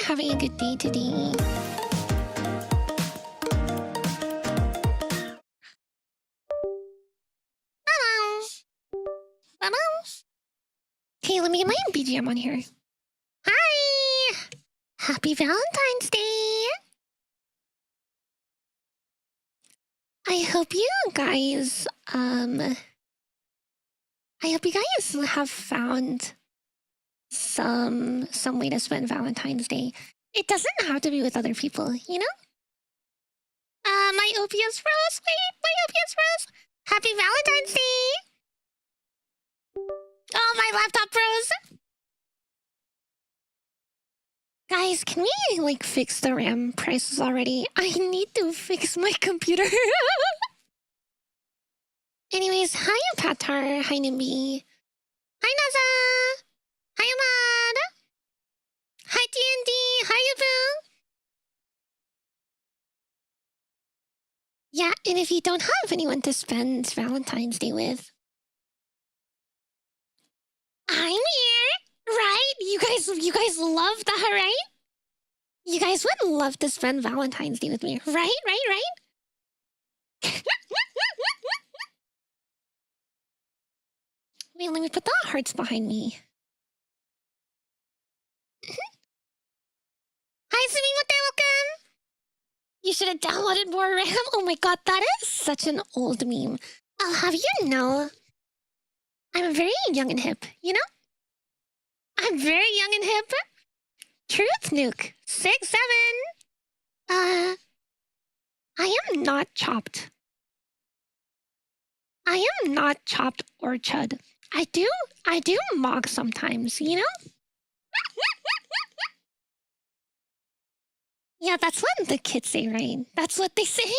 you're having a good day today. Hello. Hello. Okay, let me get my BGM on here. Hi. Happy Valentine's Day. I hope you guys, have found some way to spend Valentine's Day. It doesn't have to be with other people, you know? My OPS froze. Wait, my OPS froze. Happy Valentine's Day. Oh, my laptop froze. Guys, can we, like, fix the RAM prices already? I need to fix my computer. Anyways, hi, Patar. Hi, Nimby. Hi, Naza. Hi, Ahmad. Hi, TND. Hi, Yabu. Yeah, and if you don't have anyone to spend Valentine's Day with, I'm here, right? You guys love that, right? You guys would love to spend Valentine's Day with me, right? Wait, let me put the hearts behind me. Hi, Sumimote, welcome! You should have downloaded more RAM. Oh my god, that is such an old meme. I'll have you know, I'm very young and hip, you know? I'm very young and hip. Truth Nuke, 6-7. I am not chopped. I am not chopped or chud. I do mog sometimes, you know? Yeah, that's what the kids say, right? That's what they say.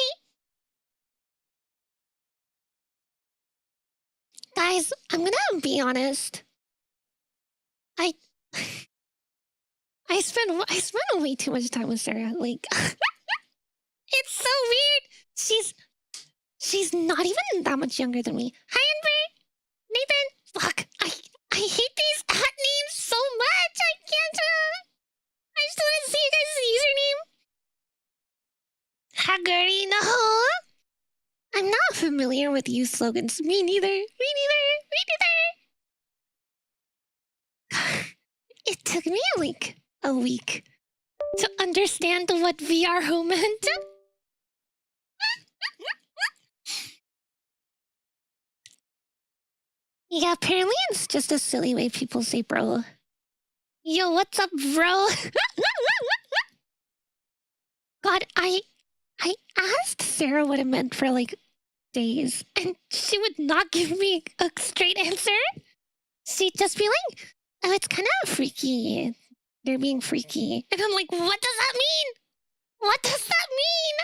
Guys, I'm gonna be honest. I spend way too much time with Sarah. Like, it's so weird. She's not even that much younger than me. Hi, Amber. Nathan. Fuck. I hate these at names so much. I can't. I just want to see you guys' username. Haguri, no. I'm not familiar with youth slogans. Me neither. It took me like a week to understand what VR home meant. Yeah, apparently it's just a silly way people say bro. Yo, what's up, bro? God, I asked Sarah what it meant for like days, and she would not give me a straight answer. She'd just be like, oh, it's kind of freaky. They're being freaky. And I'm like, what does that mean? What does that mean?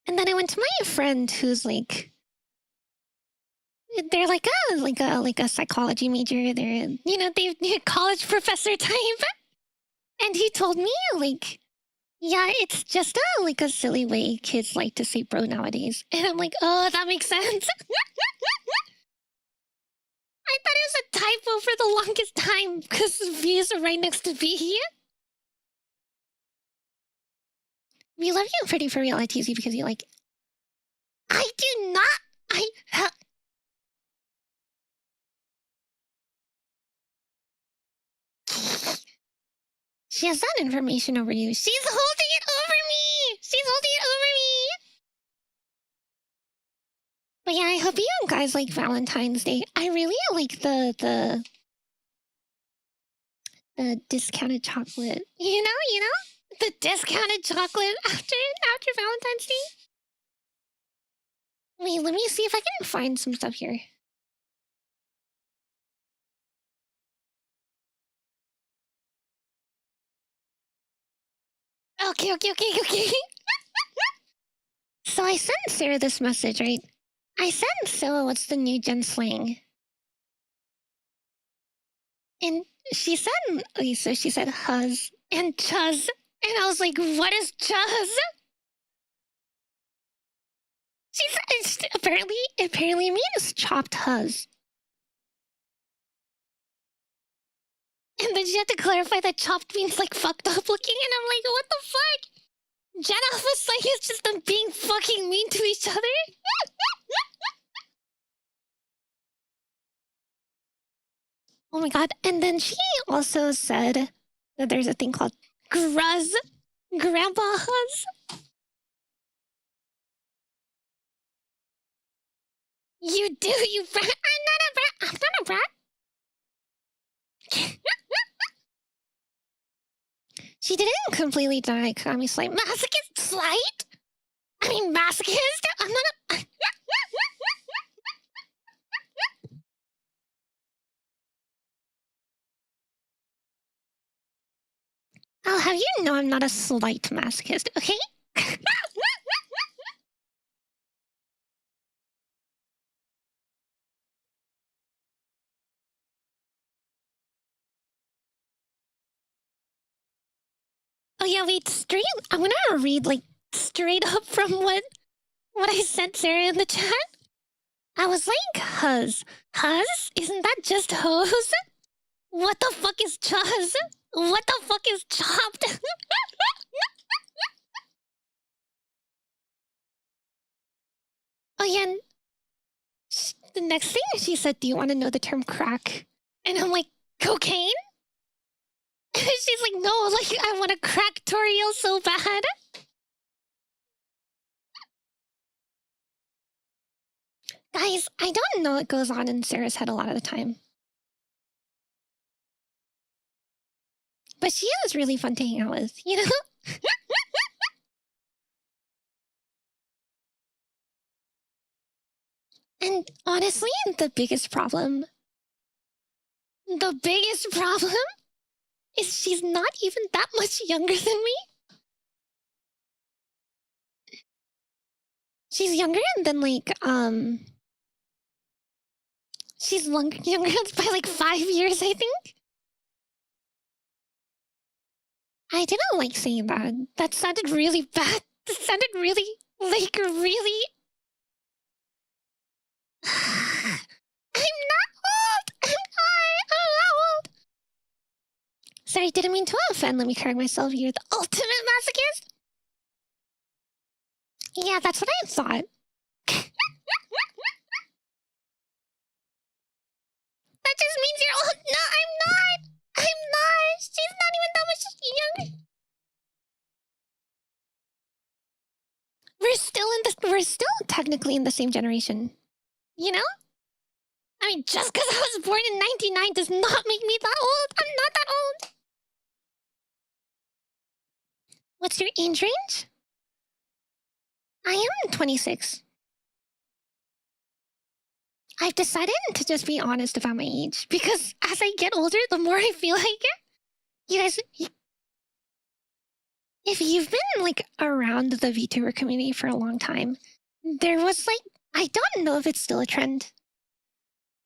And then I went to my friend who's like, they're like a psychology major. They're, you know, they're college professor type. And he told me like, yeah, it's just like a silly way kids like to say bro nowadays. And I'm like, oh, that makes sense. I thought it was a typo for the longest time because V is right next to V. We love you pretty for real, ITZ, because you like. I do not. She has that information over you. She's holding it over me. But yeah, I hope you guys like Valentine's Day. I really like the discounted chocolate. You know, the discounted chocolate after Valentine's Day. Wait, let me see if I can find some stuff here. Okay. So I sent Sarah this message, right? I sent Sarah what's the new gen slang. And she said, okay, so she said huzz and chuzz. And I was like, what is chuzz? She said, apparently means chopped huzz. And then she had to clarify that chopped means like fucked up looking, and I'm like, what the fuck? Gen Alpha Psyche is just them being fucking mean to each other? Oh my god, and then she also said that there's a thing called Gruz. Grandpa Huz. You do, you brat. I'm not a brat. I'm not a brat. She didn't completely deny Kagami's slight. Masochist slight? I mean, masochist? I'm not a... I'll have you know I'm not a slight masochist, okay? Oh yeah, wait, I'm gonna read, like, straight up from what I sent Sarah in the chat. I was like, Huz. Huz? Isn't that just hose? What the fuck is chuz? What the fuck is chopped? Oh yeah, and the next thing she said, do you want to know the term crack? And I'm like, cocaine? She's like, no, like, I want a crack tutorial so bad. Guys, I don't know what goes on in Sarah's head a lot of the time. But she is really fun to hang out with, you know? And honestly, the biggest problem is she's not even that much younger than me. She's younger than, like, she's younger by, like, 5 years, I think. I didn't like saying that. That sounded really bad. That sounded really, like, really... I'm not old! I'm not old! Sorry, didn't mean to offend. Let me correct myself. You're the ultimate masochist? Yeah, that's what I thought. That just means you're old. No, I'm not. I'm not. She's not even that much younger. We're still technically in the same generation. You know? I mean, just because I was born in 99 does not make me that old. I'm not that old. What's your age range? I am 26. I've decided to just be honest about my age because as I get older, the more I feel like it. You guys, if you've been, like, around the VTuber community for a long time, there was, like, I don't know if it's still a trend,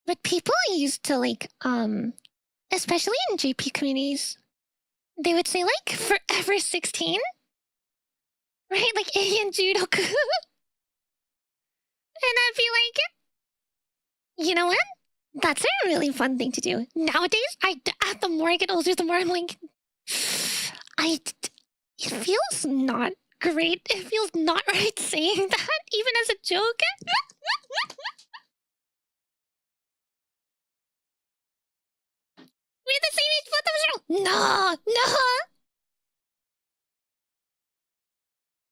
but people used to, like, especially in JP communities, they would say, like, forever 16, right? Like, Alien Judoku. And I'd be like, you know what? That's a really fun thing to do. Nowadays, the more I get older, the more I'm like, it feels not great. It feels not right saying that, even as a joke. We're the same age, both of us are... No!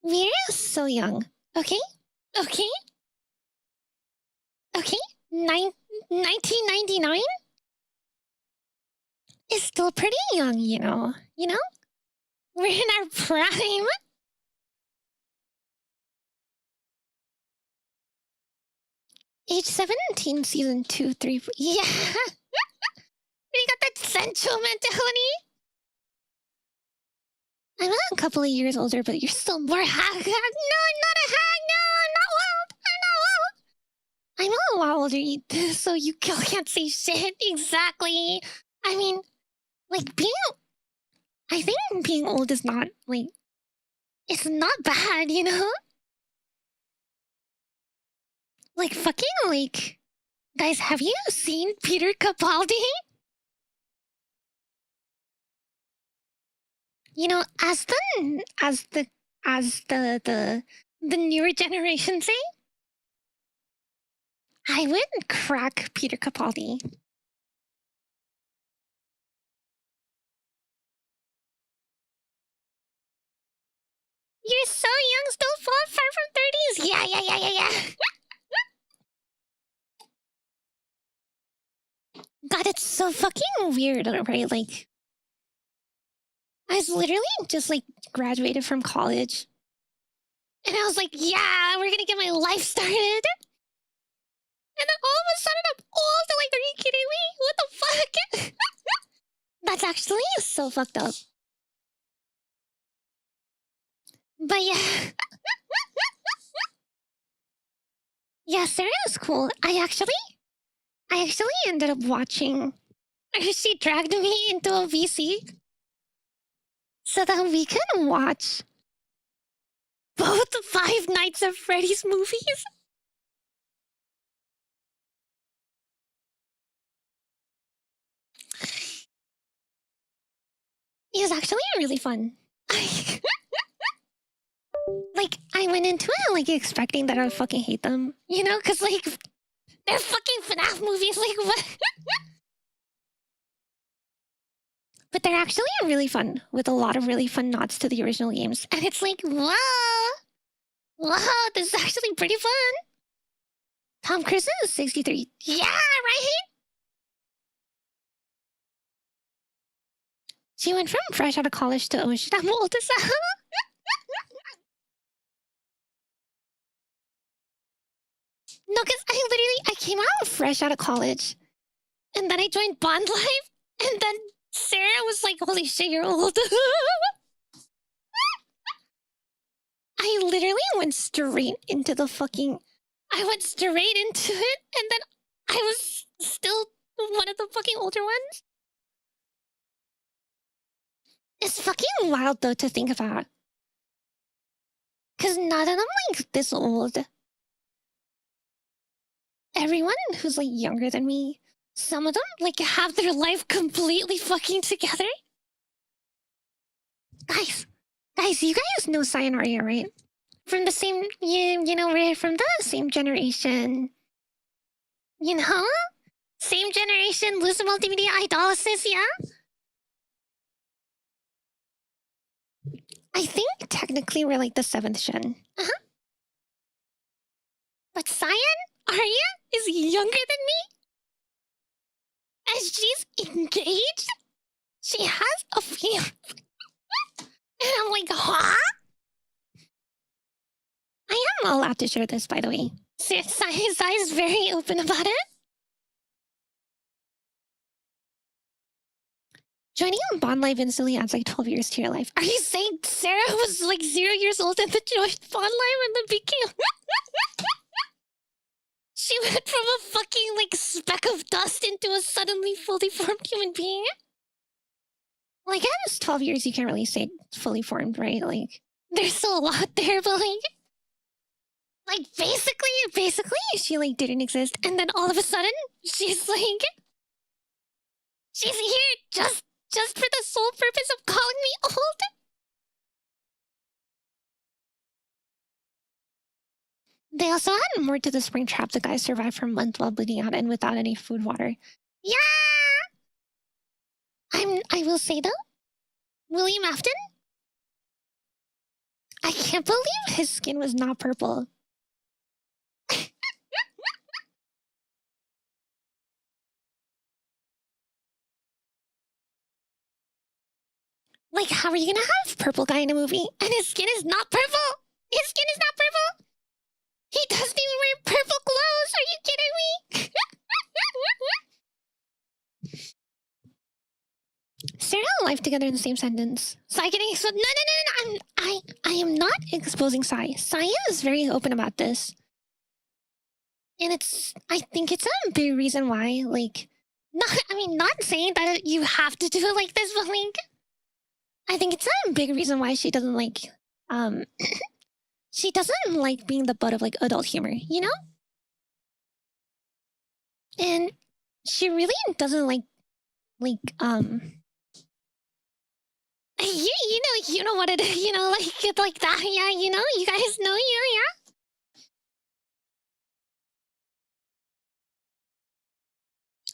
We're so young. Okay? 1999 is still pretty young, you know? We're in our prime. Age 17, season 2, 3, 4. Yeah! We got that sensual mentality. I'm a couple of years older, but you're still more hag. No, I'm not a hag. No, I'm not old. I'm a lot older, so you can't say shit. Exactly. I mean, like, I think being old is not, like, it's not bad, you know? Like, fucking, like, guys, have you seen Peter Capaldi? You know, as the newer generation say, I would crack Peter Capaldi. You're so young, still far from 30s. Yeah. God, it's so fucking weird, right? Like, I was literally just like graduated from college. And I was like, yeah, we're gonna get my life started. And then all of a sudden I'm old. Like, are you kidding me? What the fuck? That's actually so fucked up. But yeah. Yeah, Sarah was cool. I actually ended up watching. She dragged me into a VC so that we could watch both the Five Nights at Freddy's movies. It was actually really fun. Like, I went into it like expecting that I would fucking hate them, you know? Because like, they're fucking FNAF movies. Like, what? But they're actually really fun with a lot of really fun nods to the original games. And it's like, whoa, this is actually pretty fun. Tom Cruise is 63. Yeah, right? She went from fresh out of college to, oh shit, I'm old as hell. No, because I came out fresh out of college. And then I joined Bond Life. And then Sarah was like, holy shit, you're old. I literally went straight into the fucking... I went straight into it. And then I was still one of the fucking older ones. It's fucking wild, though, to think about. Because none of them, like, this old. Everyone who's, like, younger than me, some of them, like, have their life completely fucking together. Guys, you guys know Cyanne Aria, right? From the same, you know, we're from the same generation. You know? Same generation, lucid multimedia, IdolacyS, yeah? I think technically we're like the 7th gen. Uh-huh. But Cyanne Aria is younger than me? And she's engaged? She has a fiance. And I'm like, huh? I am allowed to share this, by the way. Sai is very open about it. Joining on Bond Life instantly adds like 12 years to your life. Are you saying Sarah was like 0 years old and then joined Bond Life and then became... She went from a fucking like speck of dust into a suddenly fully formed human being? Like, I guess 12 years you can't really say fully formed, right? Like, there's still a lot there, but like basically, she like didn't exist, and then all of a sudden, she's like, she's here just for the sole purpose of calling me old. They also add more to the spring trap. The guy survived for a month while bleeding out and without any food, water. Yeah. I will say though, William Afton, I can't believe his skin was not purple. Like, how are you gonna have purple guy in a movie and his skin is not purple? His skin is not purple. He doesn't even wear purple clothes. Are you kidding me? Sarah and life together in the same sentence. Sai getting exposed. No. I am not exposing Sai. Sai is very open about this. And I think it's a big reason why, like, not saying that you have to do it like this, but like, I think it's a big reason why she doesn't like, she doesn't like being the butt of like adult humor, you know? And she really doesn't like You know what it is, like that, yeah, you guys know, yeah.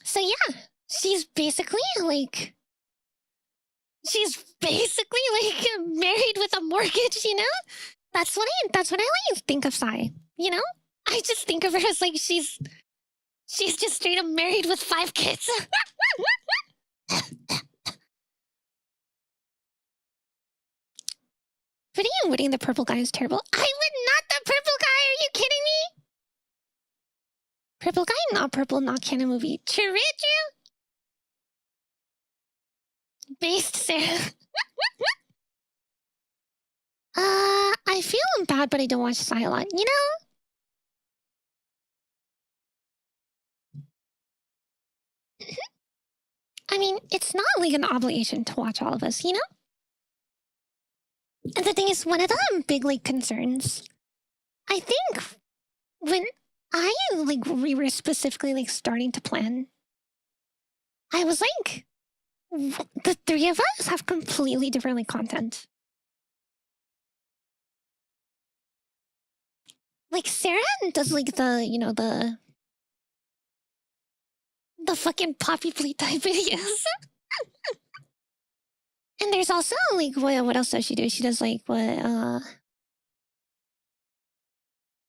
So yeah, she's basically like married with a mortgage, That's what I like think of Sai, I just think of her as like she's just straight up married with 5 kids. But you winning the purple guy is terrible. I would not the purple guy, are you kidding me? Purple guy, not purple, not canon movie. Chirichu? Based Sarah. I feel bad, but I don't watch Sai a lot, I mean, it's not like an obligation to watch all of us, And the thing is, one of the big like concerns, I think, when we were specifically like starting to plan, I was like, the 3 of us have completely different like content. Like Sarah does like the fucking poppy plate type videos. And there's also like what else does she do? She does like what oh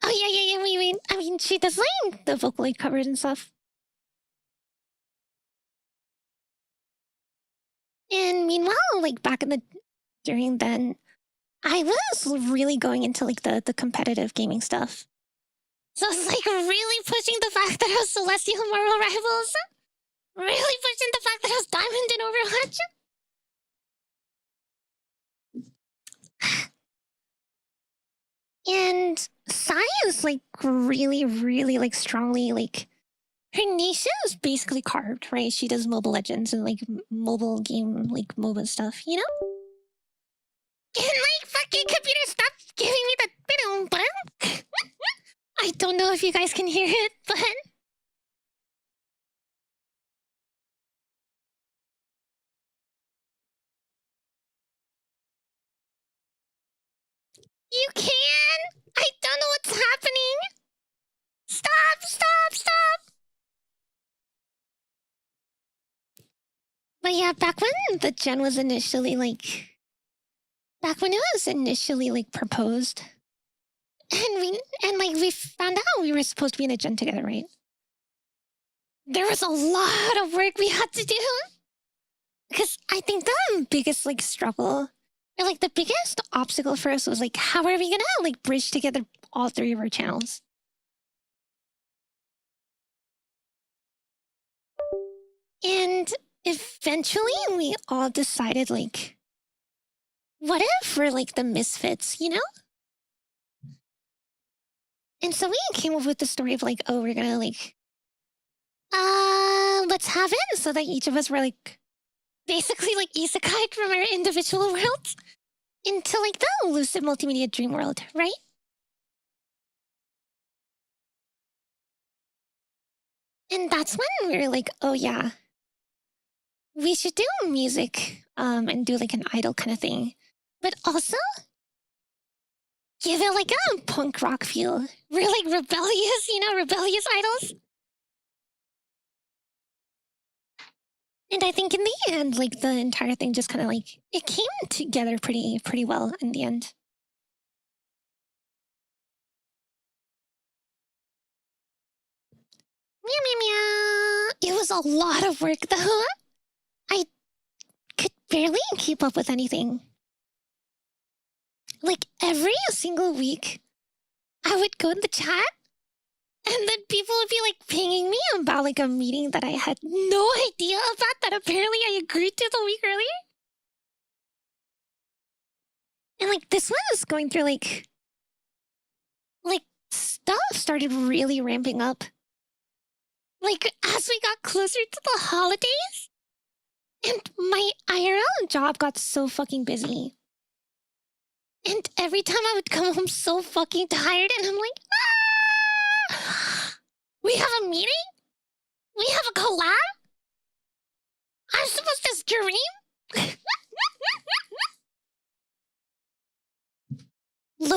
yeah, I mean she does like the Vocaloid covers and stuff. And meanwhile, like back during then, I was really going into like the competitive gaming stuff. So I was like really pushing the fact that I was Celestial Marvel Rivals. Really pushing the fact that I was Diamond in Overwatch. And Sai is like really like strongly like her niche is basically carved, right? She does Mobile Legends and like mobile game like MOBA stuff, And like fucking computer, stop giving me the button. I don't know if you guys can hear it, but you can. I don't know what's happening. Stop. But yeah, back when the gen was initially like, proposed, and we found out we were supposed to be in a gen together, right? There was a lot of work we had to do. Because I think the biggest like struggle, or like the biggest obstacle for us was like, how are we gonna like bridge together all 3 of our channels? And eventually we all decided like, what if we're like the misfits, And so we came up with the story of like, oh, we're gonna like, let's have it so that each of us were like, basically like isekai from our individual worlds into like the lucid multimedia dream world, right? And that's when we were like, oh yeah, we should do music and do like an idol kind of thing. But also give it like a punk rock feel. We're like rebellious, rebellious idols. And I think in the end, like the entire thing just kind of like, it came together pretty well in the end. Meow. It was a lot of work though. I could barely keep up with anything. Like every single week, I would go in the chat and then people would be like pinging me about like a meeting that I had no idea about that apparently I agreed to the week earlier. And like this one is going through like stuff started really ramping up. Like as we got closer to the holidays, and my IRL job got so fucking busy. And every time I would come home so fucking tired, and I'm like, we have a meeting? We have a collab? I'm supposed to stream?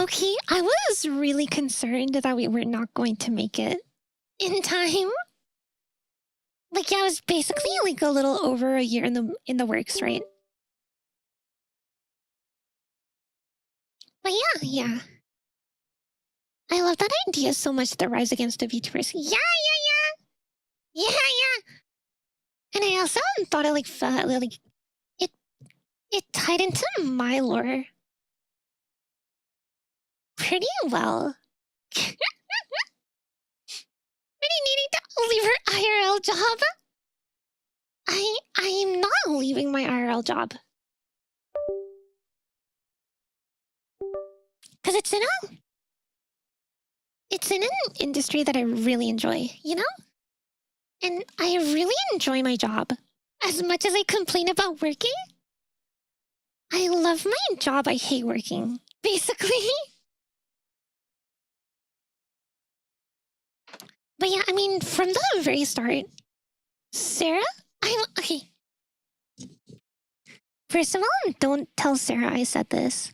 Okay, I was really concerned that we were not going to make it in time. Like, yeah, it was basically like a little over a year in the works, right? But yeah. I love that idea so much, the Rise Against the VTubers. Yeah. And I also thought it like it tied into my lore pretty well. Pretty needing to leave her IRL job. I am not leaving my IRL job. Because it's in an industry that I really enjoy, you know? And I really enjoy my job. As much as I complain about working, I love my job, I hate working, basically. But yeah, I mean, from the very start, Sera, okay. First of all, don't tell Sera I said this.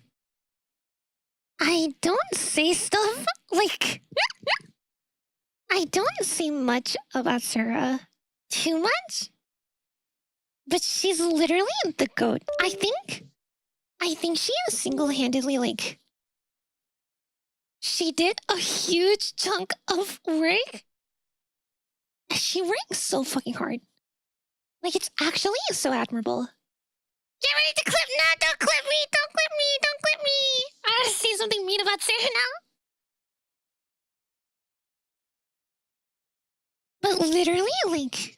I don't say stuff like... I don't say much about Sera. Too much? But she's literally the GOAT. I think she is single-handedly, like... She did a huge chunk of work. She works so fucking hard. Like, it's actually so admirable. Get ready to clip! No, don't clip me! Don't clip me! Don't clip me! I gotta say something mean about Sera now. But literally, like...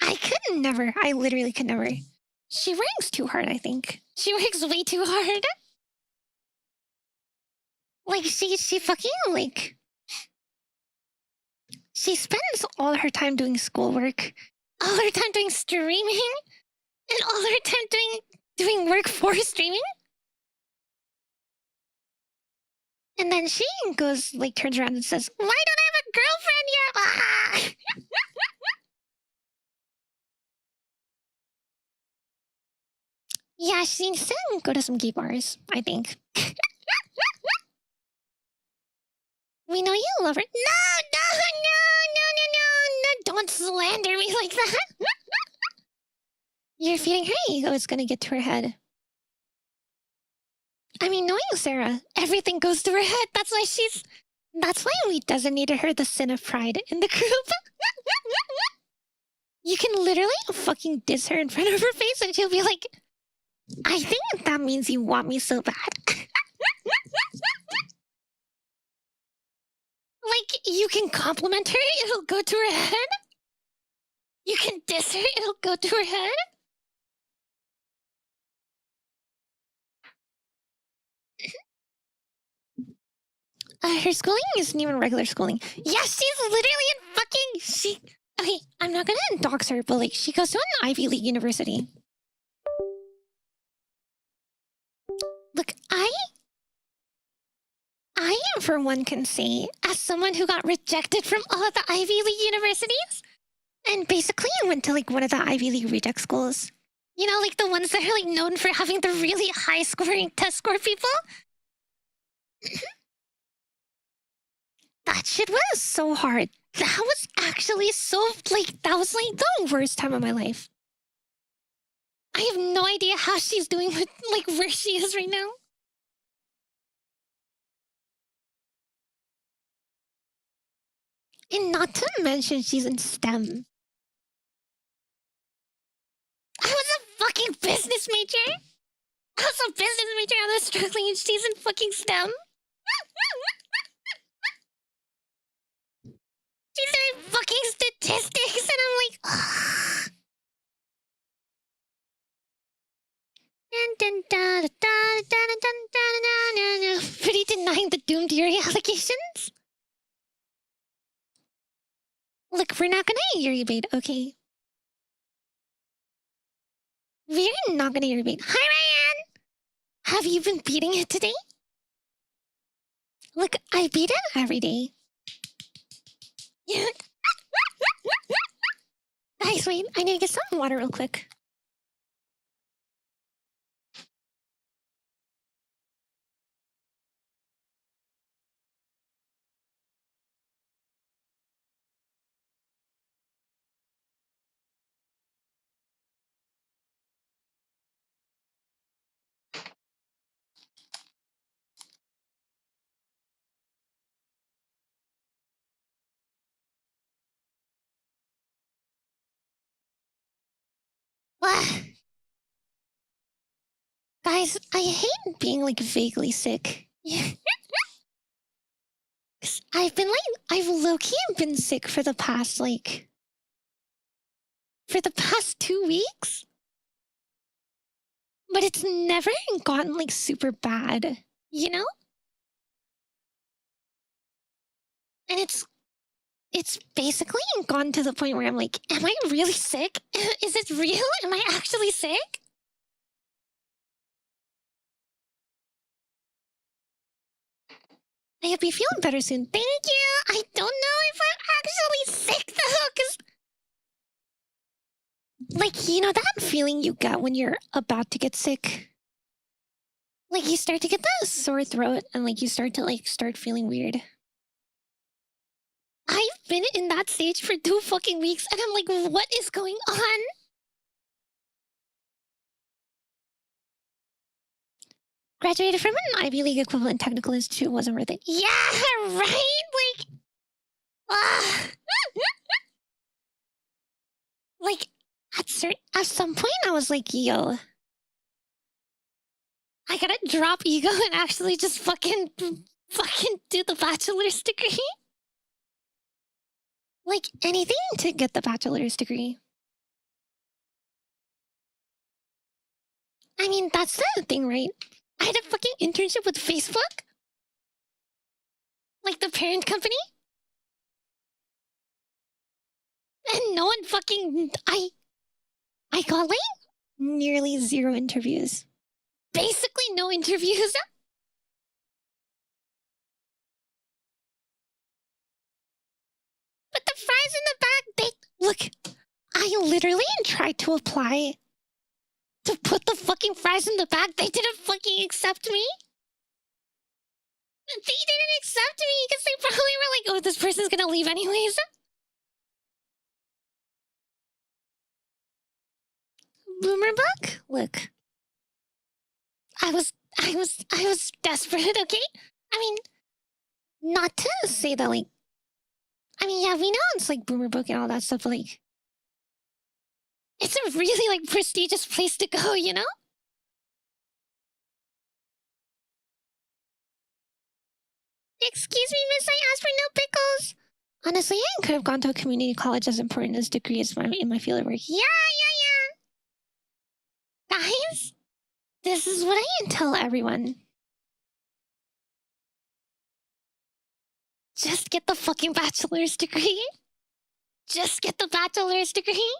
I literally could never. She works too hard, I think. She works way too hard. Like, she fucking, like... She spends all her time doing schoolwork, all her time doing streaming, and all her time doing work for streaming. And then she goes, like, turns around and says, "Why don't I have a girlfriend yet?" Ah! Yeah, she needs to go to some gay bars, I think. We know you love her. No, don't slander me like that. You're feeding her ego, it's gonna get to her head. I mean, knowing Sera, everything goes to her head. That's why we designated her the sin of pride in the group. You can literally fucking diss her in front of her face and she'll be like, I think that means you want me so bad. Like, you can compliment her, it'll go to her head. You can diss her, it'll go to her head. Her schooling isn't even regular schooling. Yeah, she's literally in fucking... Okay, I'm not gonna dox her, but like, she goes to an Ivy League university. Look, I for one can say, as someone who got rejected from all of the Ivy League universities, and basically went to like one of the Ivy League reject schools. You know, like the ones that are like known for having the really high scoring test score people? That shit was so hard. That was actually so, like, that was like the worst time of my life. I have no idea how she's doing with, like, where she is right now. And not to mention she's in STEM. I was a fucking business major. I was a business major, I was struggling, and she's in fucking STEM. She's doing fucking statistics, and I'm like, ugh. Pretty denying the doomed Yuri allegations? Look, we're not gonna Yuri bait, okay? We're not gonna Yuri bait. Hi, Ryan! Have you been beating it today? Look, I beat it every day. Guys, wait, I need to get some water real quick. Guys, I hate being like vaguely sick. I've been like, I've low-key been sick for the past like, for the past 2 weeks. But it's never gotten like super bad, you know? And it's basically gone to the point where I'm like, am I really sick? Is it real? Am I actually sick? I hope you feeling better soon. Thank you! I don't know if I'm actually sick though, because... Like, you know that feeling you get when you're about to get sick? Like, you start to get that sore throat and like you start to like start feeling weird. I've been in that stage for 2 fucking weeks and I'm like, what is going on? Graduated from an Ivy League equivalent technical institute, wasn't worth it. Yeah, right? Like, like, at some point I was like, yo, I gotta drop ego and actually just fucking do the bachelor's degree. Like, anything to get the bachelor's degree. I mean, that's the thing, right? I had a fucking internship with Facebook. Like, the parent company. And no one fucking... I got, like, nearly 0 interviews. Basically no interviews. But the fries in the back, they... Look, I literally tried to apply to put the fucking fries in the bag. They didn't fucking accept me. They didn't accept me because they probably were like, oh, this person's gonna leave anyways. Boomer book? Look. I was desperate, okay? I mean, not to say that, like, I mean, yeah, we know it's like Boomer book and all that stuff, but like, it's a really like prestigious place to go, you know? Excuse me, miss, I asked for no pickles. Honestly, I could have gone to a community college as important as degree as in my field of work. Yeah. Guys, this is what I tell everyone. Just get the fucking bachelor's degree. Just get the bachelor's degree.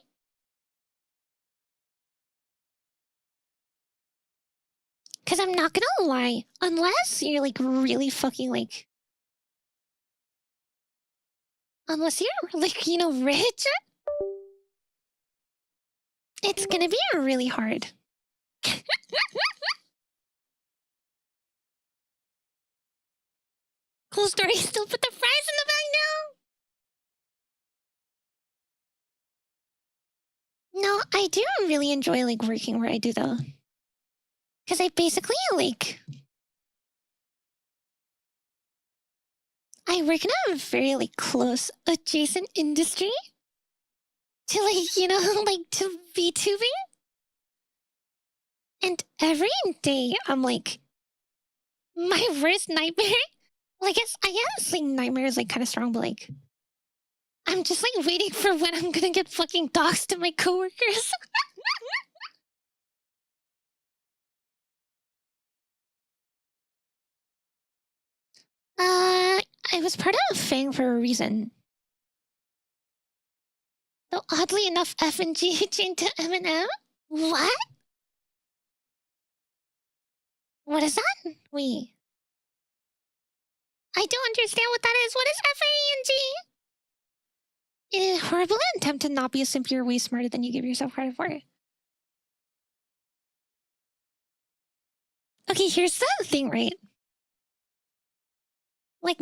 Because I'm not gonna lie, unless you're like really fucking like... Unless you're like, you know, rich, it's gonna be really hard. Cool story, still put the fries in the bag now? No, I do really enjoy like working where I do though. Because I basically like... I work in a very like close adjacent industry to like, you know, like to VTubing. And every day I'm like, my worst nightmare, like I guess like nightmare is like kind of strong, but like, I'm just like waiting for when I'm gonna get fucking doxxed to my coworkers. I was part of Fang for a reason. Though oddly enough, F and G changed to M and M? What? What is that? Wait. I don't understand what that is. What is F-A-N-G? It is a horrible attempt to not be a simp. You're way smarter than you give yourself credit for. Okay, here's the thing, right? Like,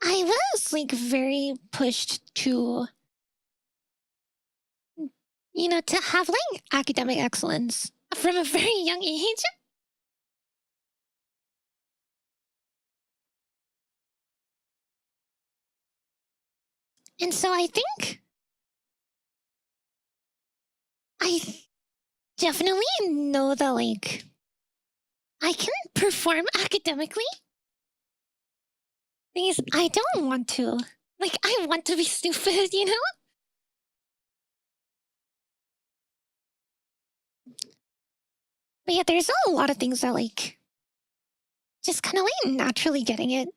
I was like very pushed to, you know, to have like academic excellence from a very young age. And so I think I definitely know that, like, I can perform academically. Thing is, I don't want to. Like, I want to be stupid, you know? But yeah, there's a lot of things that, like, just kind of like naturally getting it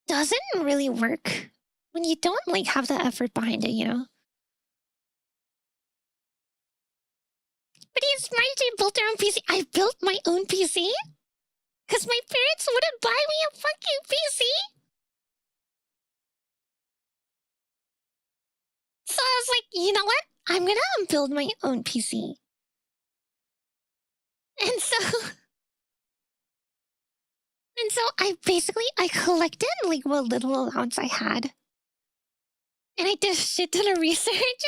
doesn't really work when you don't like have the effort behind it, you know? But he's smart to build their own PC. I built my own PC? Because my parents wouldn't buy me a fucking PC? So I was like, you know what? I'm gonna build my own PC. And so... And so I collected like what little allowance I had. And I did a shit ton of research.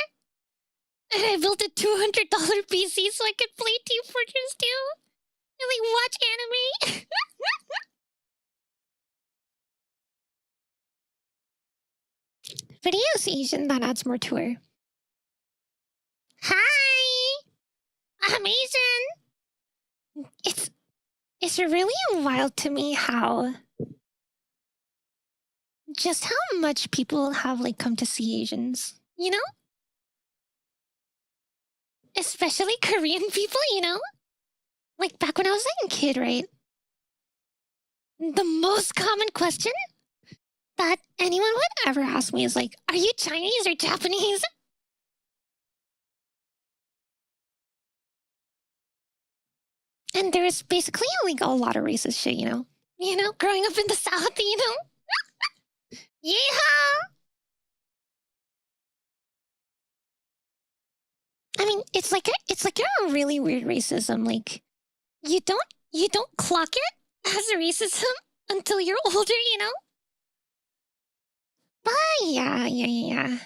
And I built a $200 PC so I could play Team Fortress 2. And like watch anime. Video is Asian, that adds more to her. Hi! I'm Asian! It's really wild to me how... just how much people have like come to see Asians, you know? Especially Korean people, you know? Like back when I was like a kid, right? The most common question that anyone would ever ask me is like, are you Chinese or Japanese? And there's basically like a lot of racist shit, you know? You know, growing up in the South, you know? Yeehaw! I mean, it's like a really weird racism. Like, you don't clock it as a racism until you're older, you know? But yeah.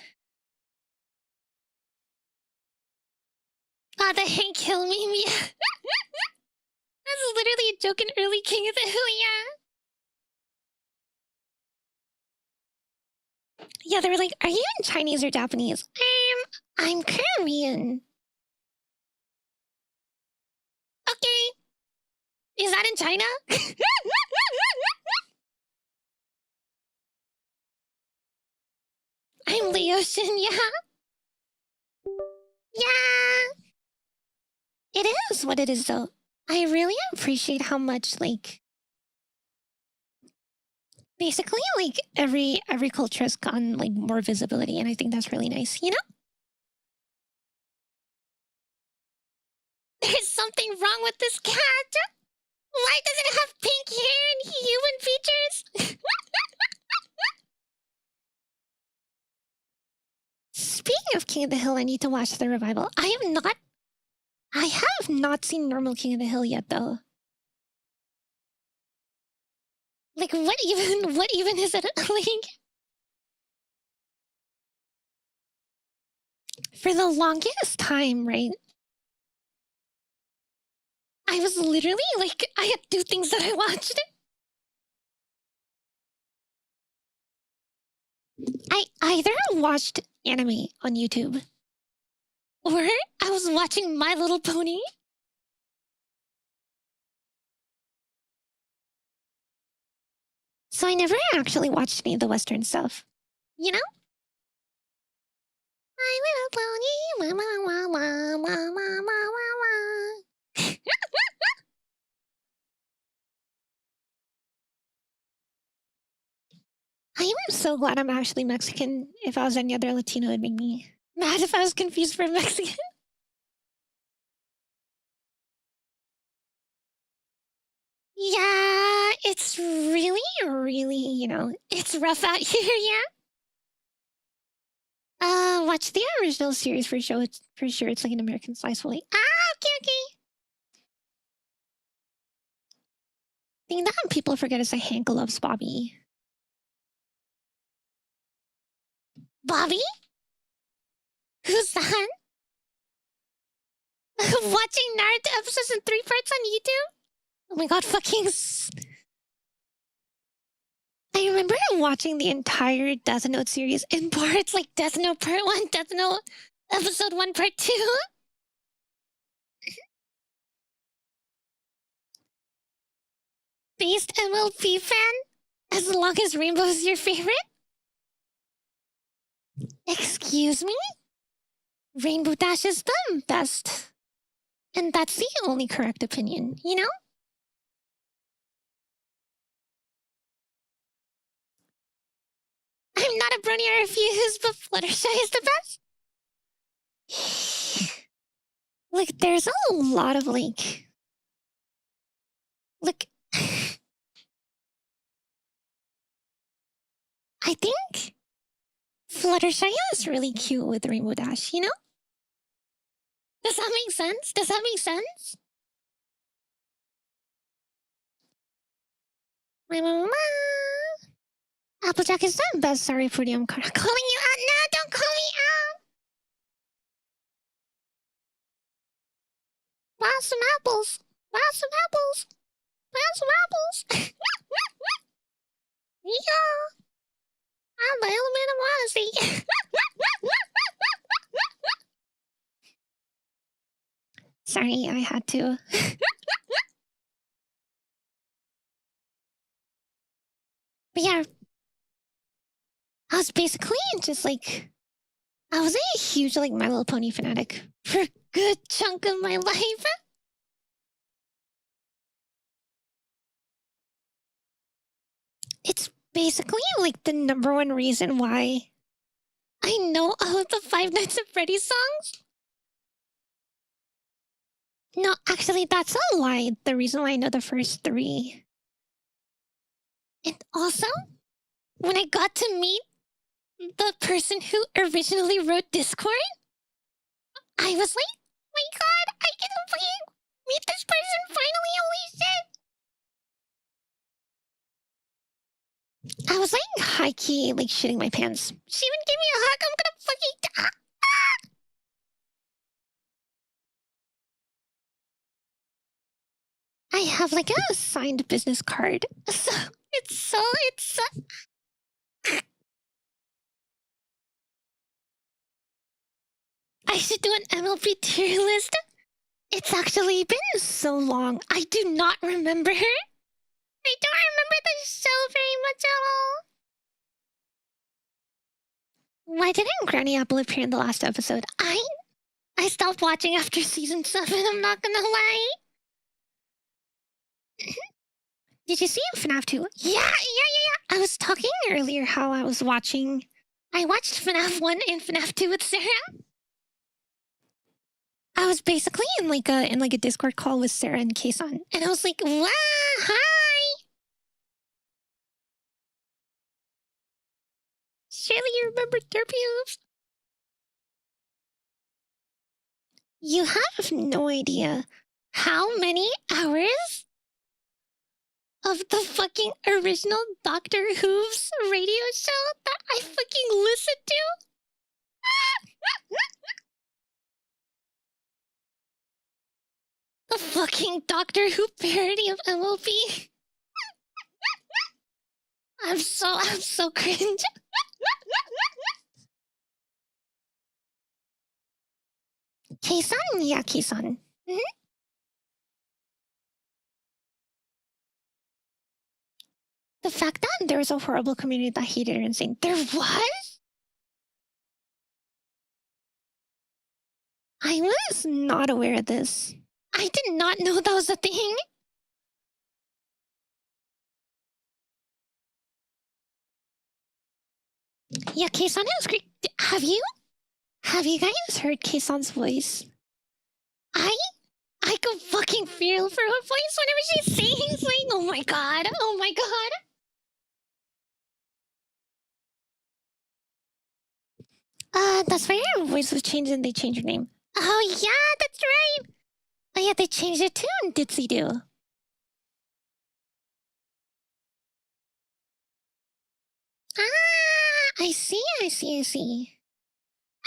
Ah, the Hank Hill meme, yeah. That's literally a joke in early King of the Hill, yeah. Yeah, they were like, are you in Chinese or Japanese? I'm Korean. Okay. Is that in China? I'm Laotian, yeah. Yeah. It is what it is, though. I really appreciate how much, like... basically, like, every culture has gotten, like, more visibility, and I think that's really nice, you know? There's something wrong with this cat! Why does it have pink hair and human features? Speaking of King of the Hill, I need to watch the revival. I have not seen normal King of the Hill yet, though. Like, what even is it? Like, for the longest time, right? I was literally, like, I had two things that I watched. I either watched anime on YouTube, or I was watching My Little Pony. So I never actually watched any of the Western stuff. You know? My Little Pony, wah, wah, wah, wah, wah, wah, wah, wah. I am so glad I'm actually Mexican. If I was any other Latino, it'd make me mad if I was confused for Mexican. Yeah, it's really, you know, it's rough out here, yeah? Watch the original series for sure. It's like an American slice fully. Okay. Thing that people forget is that Hank loves Bobby. Bobby? Who's that? Watching Naruto episodes in 3 parts on YouTube? Oh my god, fucking... I remember watching the entire Death Note series in parts, like Death Note Part 1, Death Note Episode 1, Part 2. Based MLP fan? As long as Rainbow's your favorite? Excuse me? Rainbow Dash is the best. And that's the only correct opinion, you know? I'm not a brony, I refuse, but Fluttershy is the best. Like, there's a lot of, like... I think Fluttershy is really cute with Rainbow Dash, you know? Does that make sense? Does that make sense? My mama. Applejack is the best. Sorry, Fruity, I'm calling you out. No, don't call me out. Buy some apples. Buy some apples. Buy some apples. Yeah. I'm the element of honesty. Sorry, I had to. But yeah, I was basically just like, I was a huge like My Little Pony fanatic for a good chunk of my life. It's basically like the #1 reason why I know all of the Five Nights at Freddy's songs. No, actually, that's a lie. The reason why I know the first 3. And also, when I got to meet the person who originally wrote Discord, I was like, oh my god, I can fucking meet this person finally, holy shit! I was like high-key, like shitting my pants. She even gave me a hug, I'm gonna fucking... I have like a signed business card. So it's I should do an MLP tier list. It's actually been so long. I do not remember her. I don't remember the show very much at all. Why didn't Granny Apple appear in the last episode? I stopped watching after season 7, I'm not gonna lie. Did you see FNAF 2? Yeah. I was talking earlier how I was watching... I watched FNAF 1 and FNAF 2 with Sarah. I was basically in like a Discord call with Sarah and Keisan, and I was like, "Wow, hi!" Surely you remember Derpy. You have no idea how many hours of the fucking original Doctor Who's radio show that I fucking listened to. The fucking Doctor Who parody of MLP. I'm so cringe. Keisan? Yeah, Keisan. The fact that there was a horrible community that hated her and saying, there was? I was not aware of this. I did not know that was a thing. Yeah, Keisan is great. Have you guys heard Keisan's voice? I go fucking feel for her voice whenever she sings. Like, oh my god, oh my god. That's why her voice was changed and they changed her name. Oh yeah, that's right. Oh yeah, they changed it too in Ditsy Do. Ah, I see.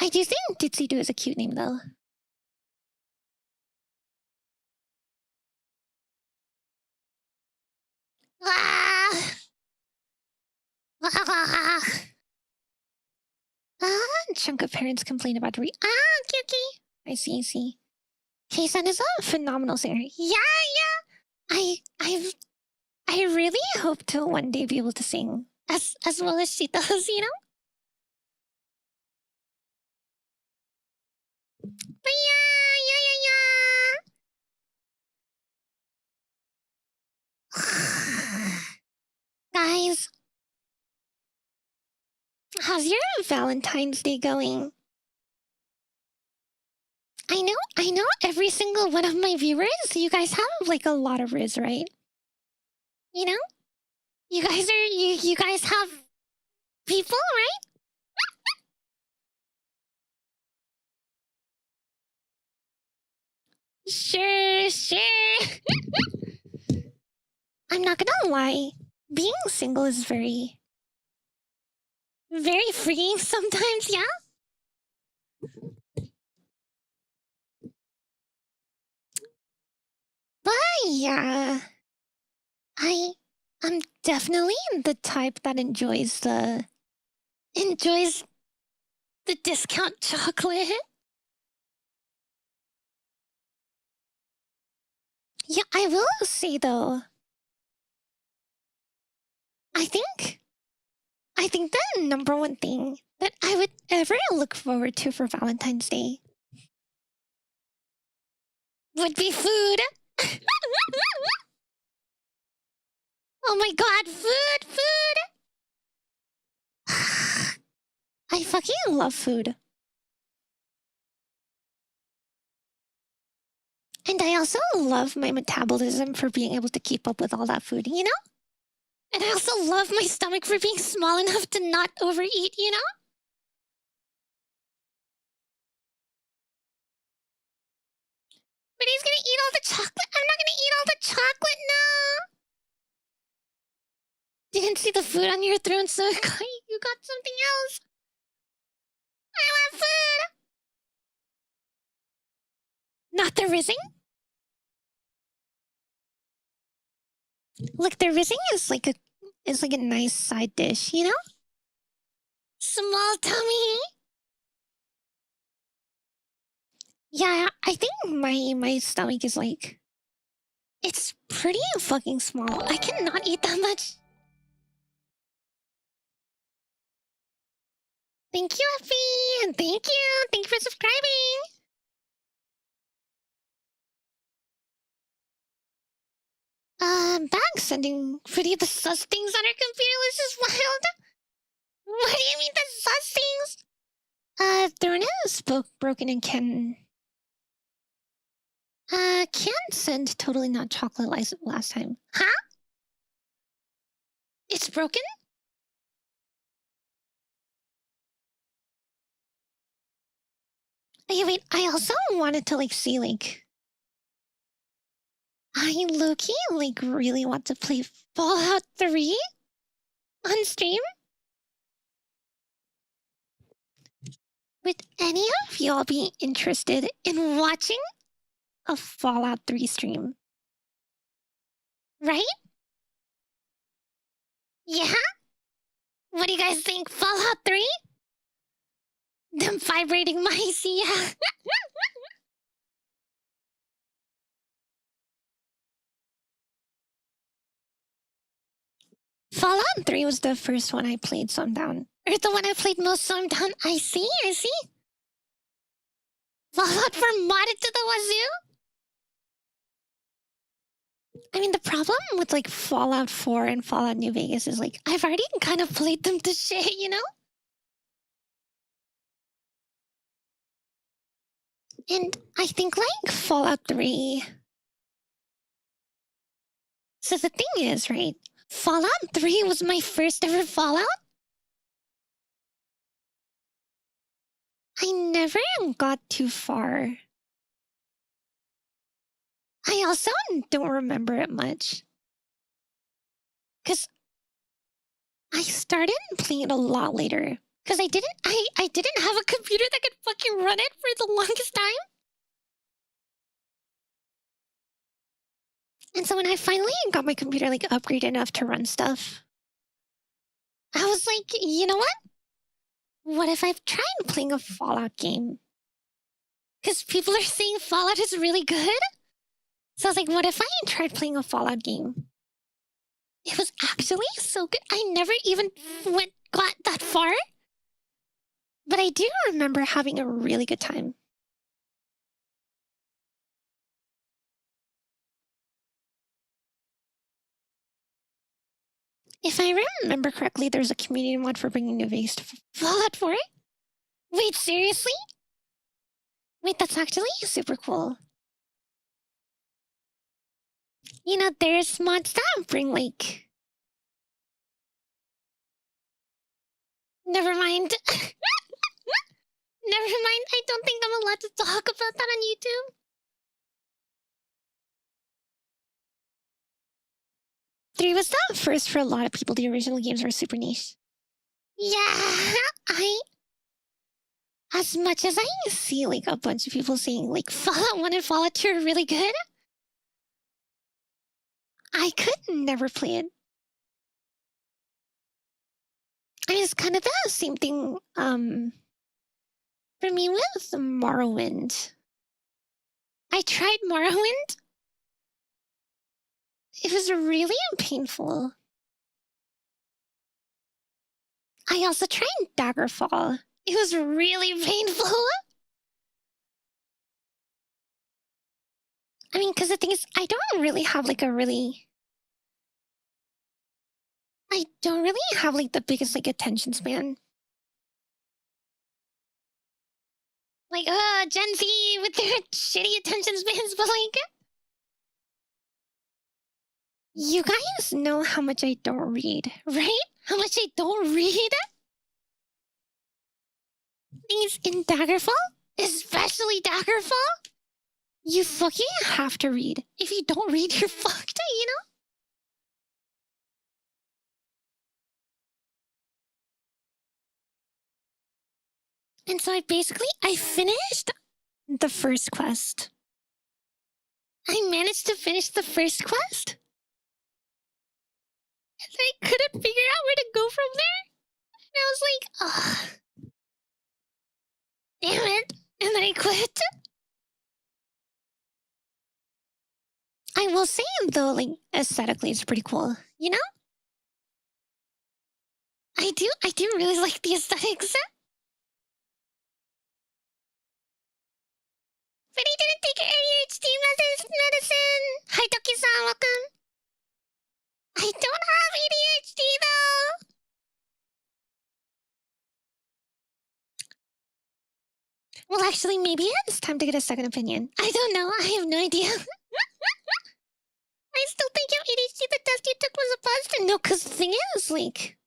I do think Ditsy Do is a cute name though. Ah. a chunk of parents complain about okay, okay. I see. Kei-san is a phenomenal singer. Yeah. I really hope to one day be able to sing as well as she does, you know? But yeah. Guys, how's your Valentine's Day going? I know every single one of my viewers, you guys have like a lot of riz, right? You know? You guys have people, right? Sure. I'm not gonna lie. Being single is very freeing sometimes, yeah? But yeah. I'm definitely the type that enjoys the discount chocolate. Yeah, I will say though, I think the number one thing that I would ever look forward to for Valentine's Day would be food. Oh my god, food! I fucking love food. And I also love my metabolism for being able to keep up with all that food, you know? And I also love my stomach for being small enough to not overeat, you know? But he's gonna eat all the chocolate. I'm not gonna eat all the chocolate, no! You didn't see the food on your throne, so you got something else. I want food! Not the rizzing? Look, the rizzing is like a nice side dish, you know? Small tummy. Yeah, I think my stomach is like, it's pretty fucking small. I cannot eat that much. Thank you, Effie, and thank you for subscribing. Back sending Furi the sus things on her computer list is wild. What do you mean the sus things? Throne is broken and can send totally not chocolate last time. Huh? It's broken? Hey, wait, I also wanted to like see like I low-key like really want to play Fallout 3 on stream. Would any of y'all be interested in watching a Fallout 3 stream? Right? Yeah? What do you guys think? Fallout 3? Them vibrating mice, yeah. Fallout 3 was the first one I played, so I'm down. Or the one I played most, so I'm down. I see. Fallout for modded to the wazoo? I mean, the problem with like Fallout 4 and Fallout New Vegas is like, I've already kind of played them to shit, you know? And I think like Fallout 3... So the thing is, right? Fallout 3 was my first ever Fallout. I never got too far. I also don't remember it much. Because I started playing it a lot later. Because I didn't have a computer that could fucking run it for the longest time. And so when I finally got my computer like upgraded enough to run stuff, I was like, you know what? what if I've tried playing a Fallout game? Because people are saying Fallout is really good. So I was like, what if I tried playing a Fallout game? It was actually so good. I never even got that far. But I do remember having a really good time. If I remember correctly, there's a community mod for bringing new base to Fallout 4. Wait, seriously? Wait, that's actually super cool. You know, there's mods that bring, like... Never mind. Never mind, I don't think I'm allowed to talk about that on YouTube. 3 was the first for a lot of people. The original games were super niche. Yeah, as much as I see, like, a bunch of people saying, like, Fallout 1 and Fallout 2 are really good, I could never play it. I mean, it's kind of the same thing, for me with Morrowind. I tried Morrowind. It was really painful. I also tried Daggerfall. It was really painful. I mean, because the thing is, I don't really have, like, I don't really have, like, the biggest, like, attention span. Like, Gen Z with their shitty attention spans, but, like... You guys know how much I don't read, right? How much I don't read? Things in Daggerfall, especially Daggerfall, you fucking have to read. If you don't read, you're fucked, you know? And so I finished the first quest. I managed to finish the first quest. And I couldn't figure out where to go from there. And I was like, ugh. Damn it. And then I quit. I will say, though, like, aesthetically, it's pretty cool. You know? I do really like the aesthetics. But he didn't take your ADHD medicine. Hi, Toki-san, welcome. I don't have ADHD, though. Well, actually, maybe it's time to get a second opinion. I don't know. I have no idea. I still think your ADHD, the test you took was a positive. No, because the thing is, like,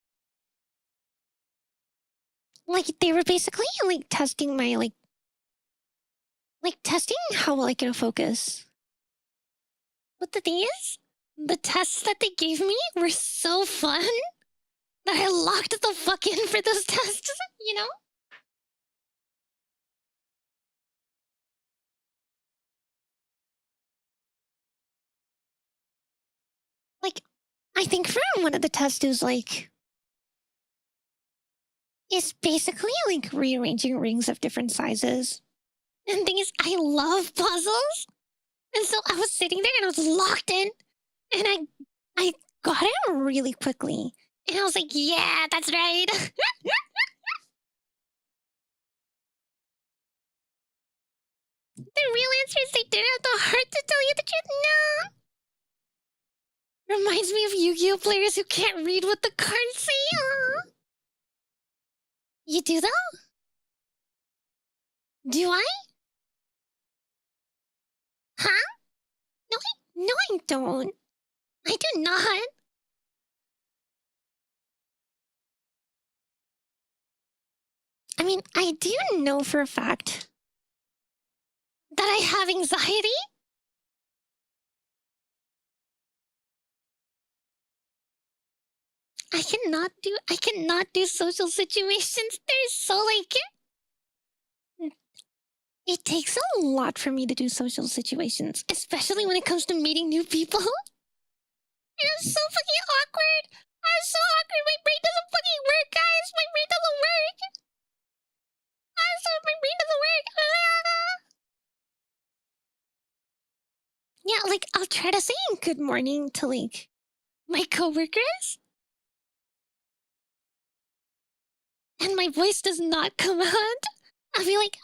they were basically, like, testing my, like, testing how well I can focus. But the thing is, the tests that they gave me were so fun that I locked the fuck in for those tests, you know? Like, I think for one of the tests it was like... It's basically like rearranging rings of different sizes. And the thing is, I love puzzles. And so I was sitting there and I was locked in. And I got it really quickly. And I was like, yeah, that's right. The real answer is they didn't have the heart to tell you the truth. No. Reminds me of Yu-Gi-Oh players who can't read what the cards say. Aww. You do though? Do I? Huh? No, I don't. I do not. I mean, I do know for a fact that I have anxiety. I cannot do social situations. They're so like... It takes a lot for me to do social situations, especially when it comes to meeting new people. And I'm so fucking awkward. I'm so awkward. My brain doesn't fucking work, guys. My brain doesn't work. try to say good morning to like my coworkers, and my voice does not come out, I'll be like,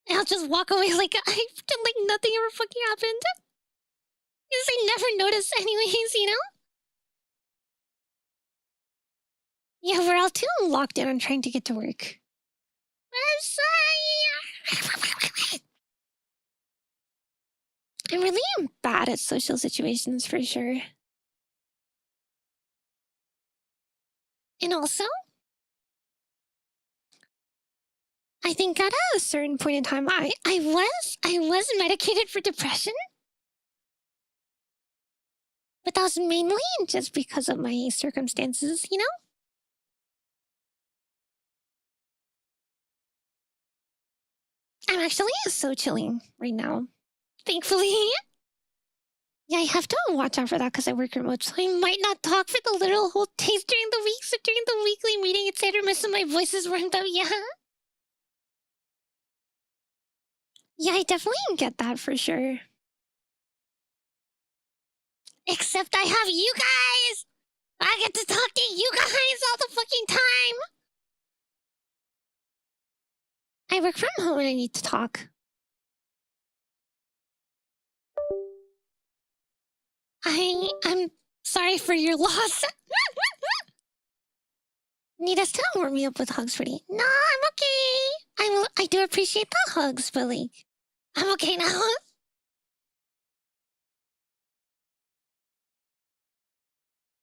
and I'll just walk away like I pretend like nothing ever fucking happened. Because I never notice anyways, you know? Yeah, we're all too locked in on trying to get to work. I'm sorry. I'm really bad at social situations for sure. And also, I think at a certain point in time, I was medicated for depression. But that was mainly just because of my circumstances, you know? I'm actually so chilling right now. Thankfully. Yeah, I have to watch out for that because I work remote, so I might not talk for the literal whole days during the week, so during the weekly meeting, it's hit or miss and my voice is warmed up, yeah? Yeah, I definitely get that for sure. Except I have you guys! I get to talk to you guys all the fucking time! I work from home and I need to talk. I'm sorry for your loss. Need us to warm me up with hugs, Freddy. No, I'm okay. I do appreciate the hugs, but like, I'm okay now.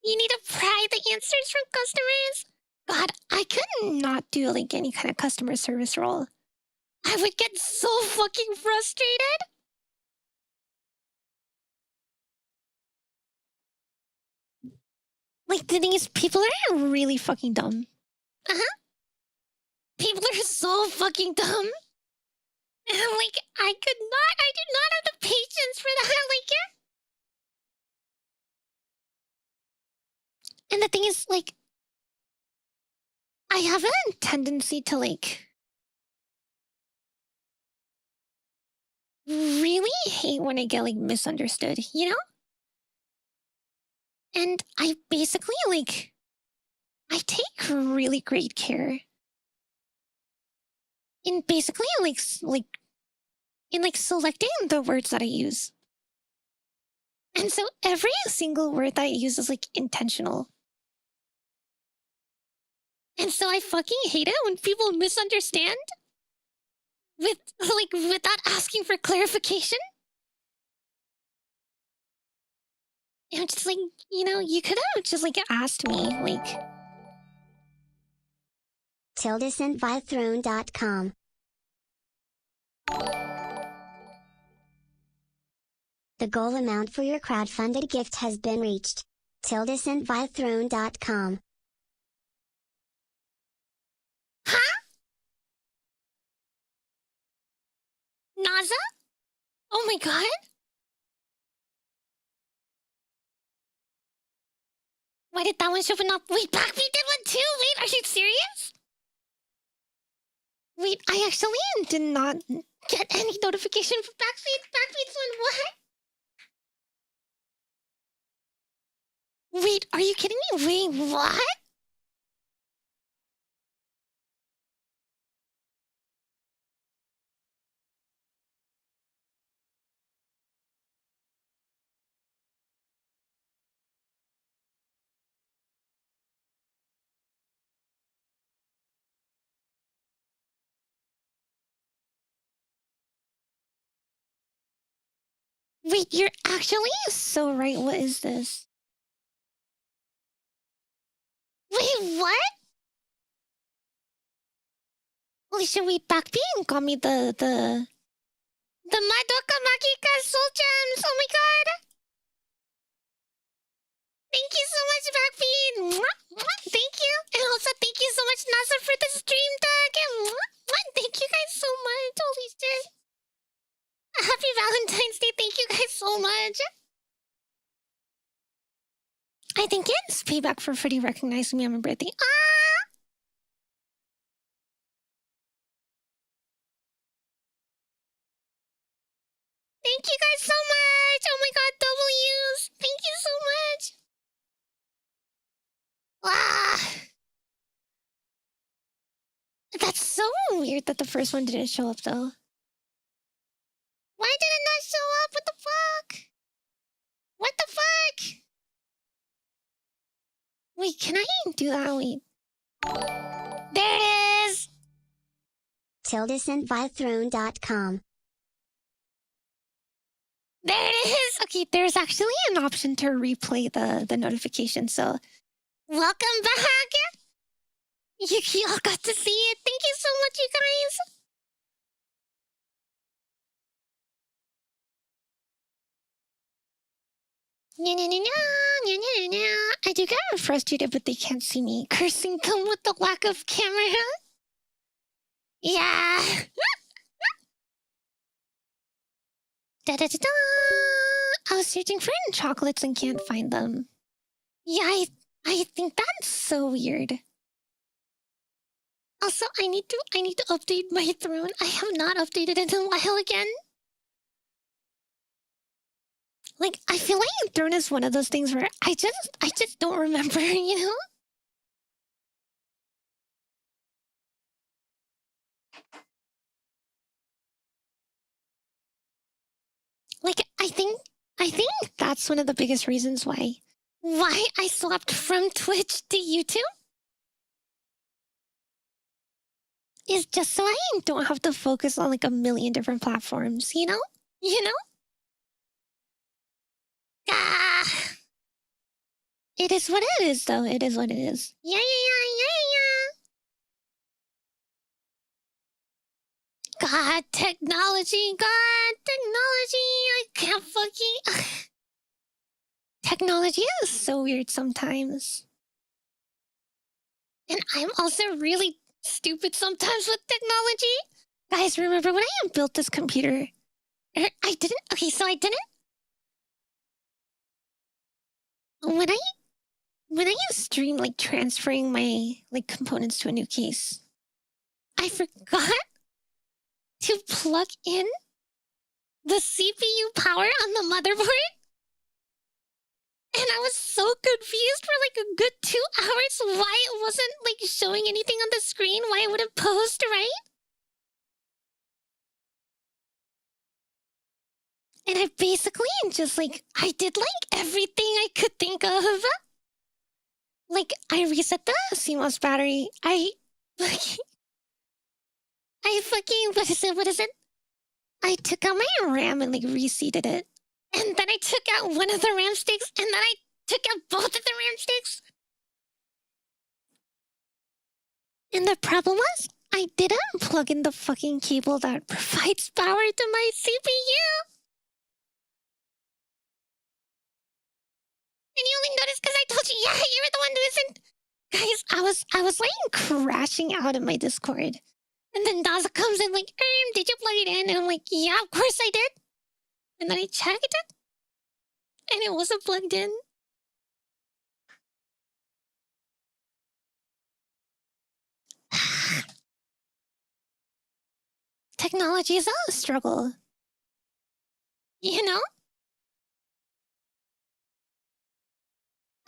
You need to pry the answers from customers? God, I could not do like any kind of customer service role. I would get so fucking frustrated. Like, the thing is, people are really fucking dumb. Uh-huh. People are so fucking dumb. And I'm like, I do not have the patience for that. Like, and the thing is, like, I have a tendency to, like, really hate when I get, like, misunderstood, you know? And I basically, like, I take really great care in basically, in, like, selecting the words that I use. And so every single word that I use is, like, intentional. And so I fucking hate it when people misunderstand with, like, without asking for clarification. And I'm just like, you know, you could have just, like, asked me, like... TildaSentVyThrone.com. The goal amount for your crowdfunded gift has been reached. TildaSentVyThrone.com. Huh? Naza? Oh my god? Why did that one show up? Wait, Backbeat did one too? Wait, are you serious? Wait, I actually did not get any notification for Backbeat. Backbeat's one, what? Wait, are you kidding me? Wait, what? Wait, you're actually so right. What is this? Wait, what? Holy shit, wait, Backbeat got me the Madoka Makika Soul Gems. Oh my god. Thank you so much, Backbeat. Thank you. And also thank you so much, NASA, for the stream dog. And thank you guys so much. Holy shit. Happy Valentine's Day. Thank you guys so much. I think it's payback for Freddy recognizing me on my birthday. Ah! Thank you guys so much. That's so weird that the first one didn't show up, though. Why did it not show up? What the fuck? What the fuck? Wait, can I do that? Wait. There it is! Tildescentbythrone.com. There it is! Okay, there's actually an option to replay the notification, so... Welcome back! You all got to see it. Thank you so much, you guys! I do get frustrated, but they can't see me cursing them with the lack of camera. Yeah. Da-da-da-da. I was searching for chocolates and can't find them. Yeah, I think that's so weird. Also, I need to update my throne. I have not updated it in a while again. Like, I feel like throne is one of those things where I just don't remember, you know? Like, I think that's one of the biggest reasons why I swapped from Twitch to YouTube. Is just so I don't have to focus on like a million different platforms, you know? You know? Ah! It is what it is, though. It is what it is. Yeah. God, technology. I can't fucking... Technology is so weird sometimes. And I'm also really stupid sometimes with technology. Guys, remember when I built this computer? I didn't... Okay, so I didn't... When I use stream, like, transferring my, like, components to a new case, I forgot to plug in the CPU power on the motherboard. And I was so confused for, like, a good 2 hours why it wasn't, like, showing anything on the screen, why it wouldn't post, right? And I basically just, like, I did, like, everything I could think of. Like, I reset the CMOS battery. I fucking, what is it? I took out my RAM and, like, reseated it. And then I took out one of the RAM sticks, and then I took out both of the RAM sticks. And the problem was, I didn't plug in the fucking cable that provides power to my CPU. And you only noticed because I told you, yeah, you were the one who isn't. Guys, I was like crashing out in my Discord. And then Daza comes in like, did you plug it in? And I'm like, yeah, of course I did. And then I checked it. And it wasn't plugged in. Technology is a struggle. You know?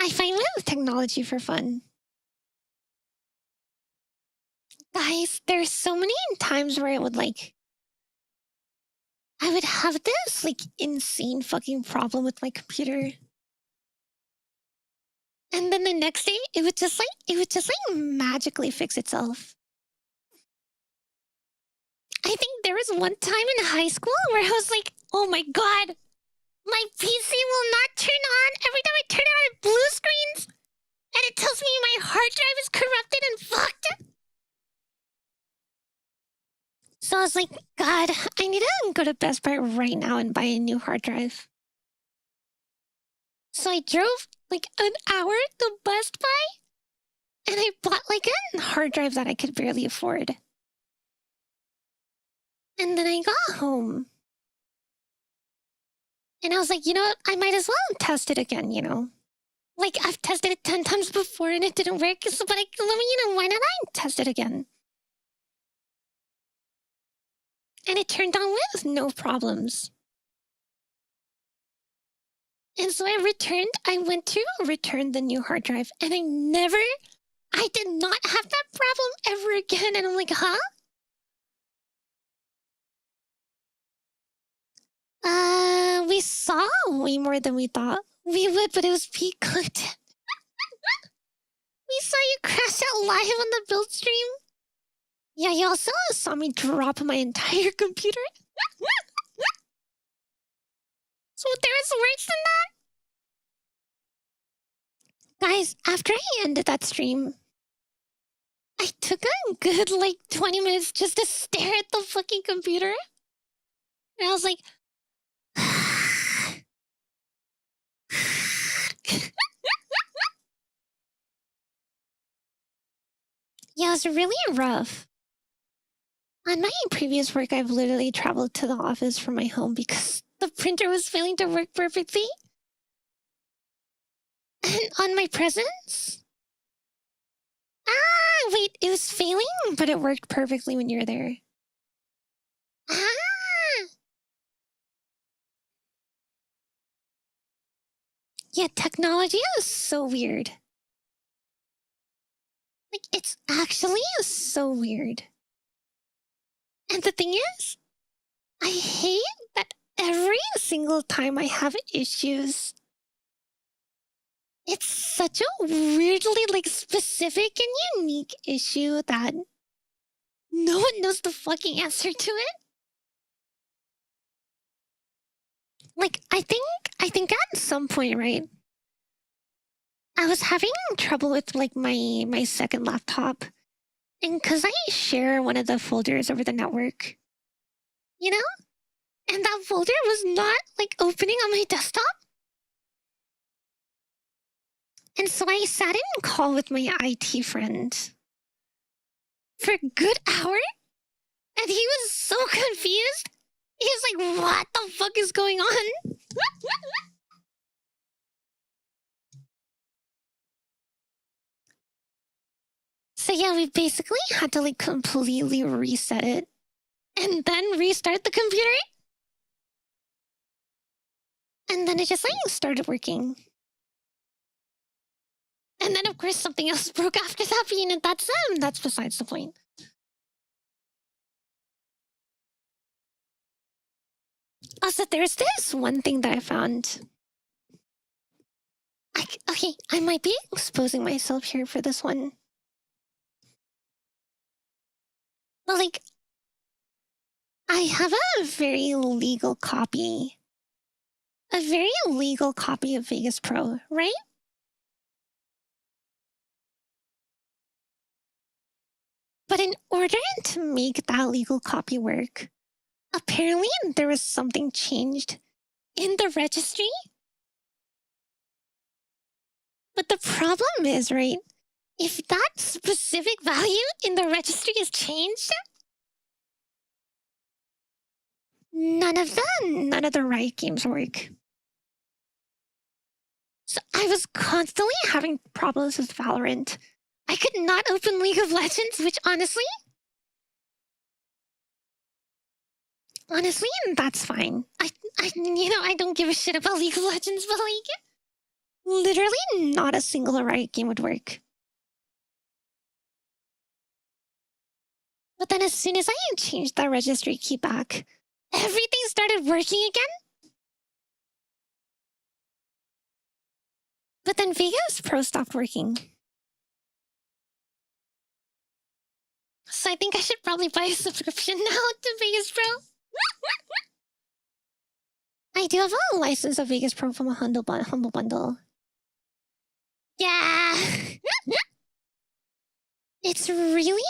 I find with technology for fun. Guys, there's so many times where I would have this like insane fucking problem with my computer. And then the next day it would just like magically fix itself. I think there was one time in high school where I was like, oh my god, my PC will not turn on. Every time I turn it on, it blue screens. And it tells me my hard drive is corrupted and fucked. So I was like, God, I need to go to Best Buy right now and buy a new hard drive. So I drove like an hour to Best Buy and I bought like a hard drive that I could barely afford. And then I got home. And I was like, you know what? I might as well test it again, you know? Like, I've tested it 10 times before and it didn't work. So, but why not I test it again? And it turned on with no problems. And so I went to return the new hard drive, and I never I did not have that problem ever again. And I'm like, huh? We saw way more than we thought we would, but it was peak content. We saw you crash out live on the build stream. Yeah, you also saw me drop my entire computer. So there is worse than that. Guys, after I ended that stream, I took a good, 20 minutes just to stare at the fucking computer. And I was like... Yeah, it was really rough. On my previous work, I've literally traveled to the office from my home because the printer was failing to work perfectly. And on my presence... Ah, wait, it was failing, but it worked perfectly when you were there. Ah! Yeah, technology is so weird. It's actually so weird. And the thing is, I hate that every single time I have issues, it's such a weirdly, specific and unique issue that no one knows the fucking answer to it. I think at some point, right, I was having trouble with, my second laptop. And because I share one of the folders over the network, you know? And that folder was not, opening on my desktop. And so I sat in a call with my IT friend for a good hour. And he was so confused. He was like, what the fuck is going on? So yeah, we basically had to completely reset it and then restart the computer. And then it just started working. And then of course something else broke after that, but that's besides the point. Also, there's this one thing that I found. Okay, I might be exposing myself here for this one. But I have a very legal copy. A very legal copy of Vegas Pro, right? But in order to make that legal copy work, apparently there was something changed in the registry. But the problem is, right, if that specific value in the registry is changed, none of the Riot games work. So I was constantly having problems with Valorant. I could not open League of Legends, which honestly, that's fine. I don't give a shit about League of Legends, but literally not a single Riot game would work. But then as soon as I changed that registry key back, everything started working again. But then Vegas Pro stopped working. So I think I should probably buy a subscription now to Vegas Pro. I do have a license of Vegas Pro from a Humble Bundle. Yeah. It's really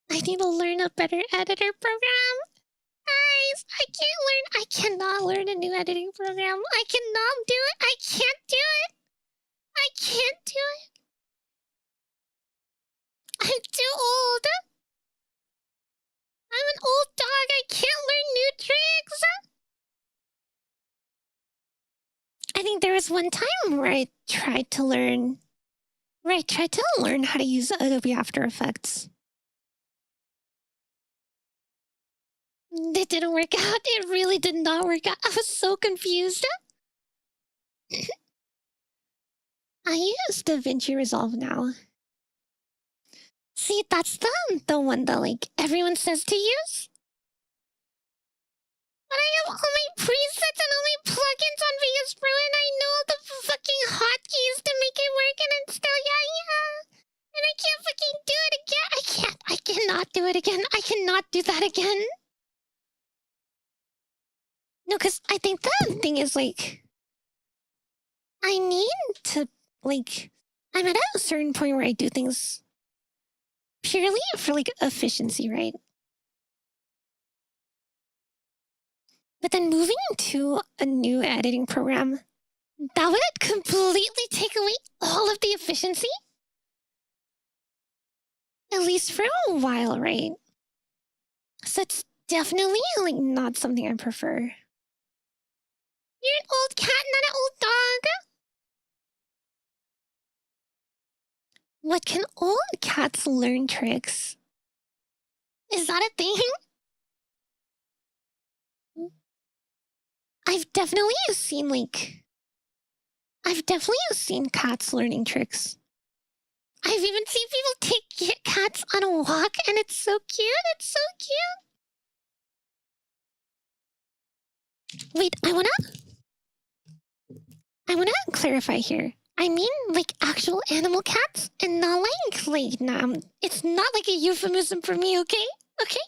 I need to learn a better editor program. Guys, I cannot learn a new editing program. I cannot do it. I can't do it. I can't do it. I'm too old. I'm an old dog. I can't learn new tricks. I think there was one time where I tried to learn how to use Adobe After Effects. It didn't work out. It really did not work out. I was so confused. I use DaVinci Resolve now. See, that's the one that, like, everyone says to use. But I have all my presets and all my plugins on VS Pro, and I know all the fucking hotkeys to make it work, and it's still, yeah. And I can't fucking do it again. I can't. I cannot do it again. I cannot do that again. No, because I think the thing is, like, I need to, like, I'm at a certain point where I do things purely for, like, efficiency, right? But then moving to a new editing program, that would completely take away all of the efficiency. At least for a while, right? So it's definitely, like, not something I prefer. You're an old cat, not an old dog. What can old cats learn tricks? Is that a thing? I've definitely seen cats learning tricks. I've even seen people take cats on a walk, and it's so cute. It's so cute. Wait, I wanna clarify here. I mean, like, actual animal cats, and not like, it's not like a euphemism for me, okay? Okay?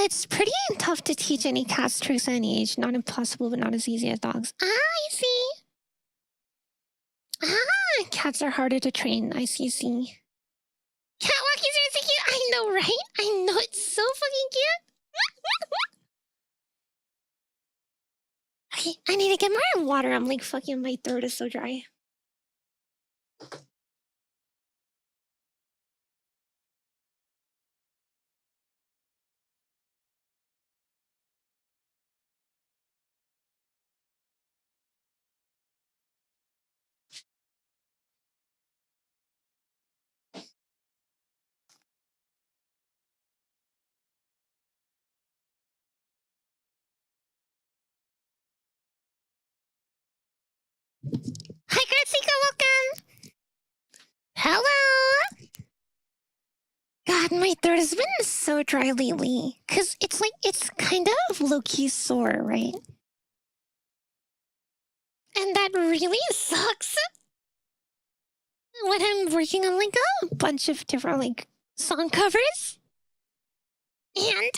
It's pretty tough to teach any cats tricks at any age. Not impossible, but not as easy as dogs. Ah, I see. Ah, cats are harder to train. I see. Cat walkies are so cute. I know, right? I know, it's so fucking cute. Okay, I need to get more water. I'm like, fucking, my throat is so dry. Hi, Gratsika, welcome. Hello. God, my throat has been so dry lately. Because it's like, it's kind of low-key sore, right? And that really sucks. When I'm working on, like, a bunch of different, like, song covers. And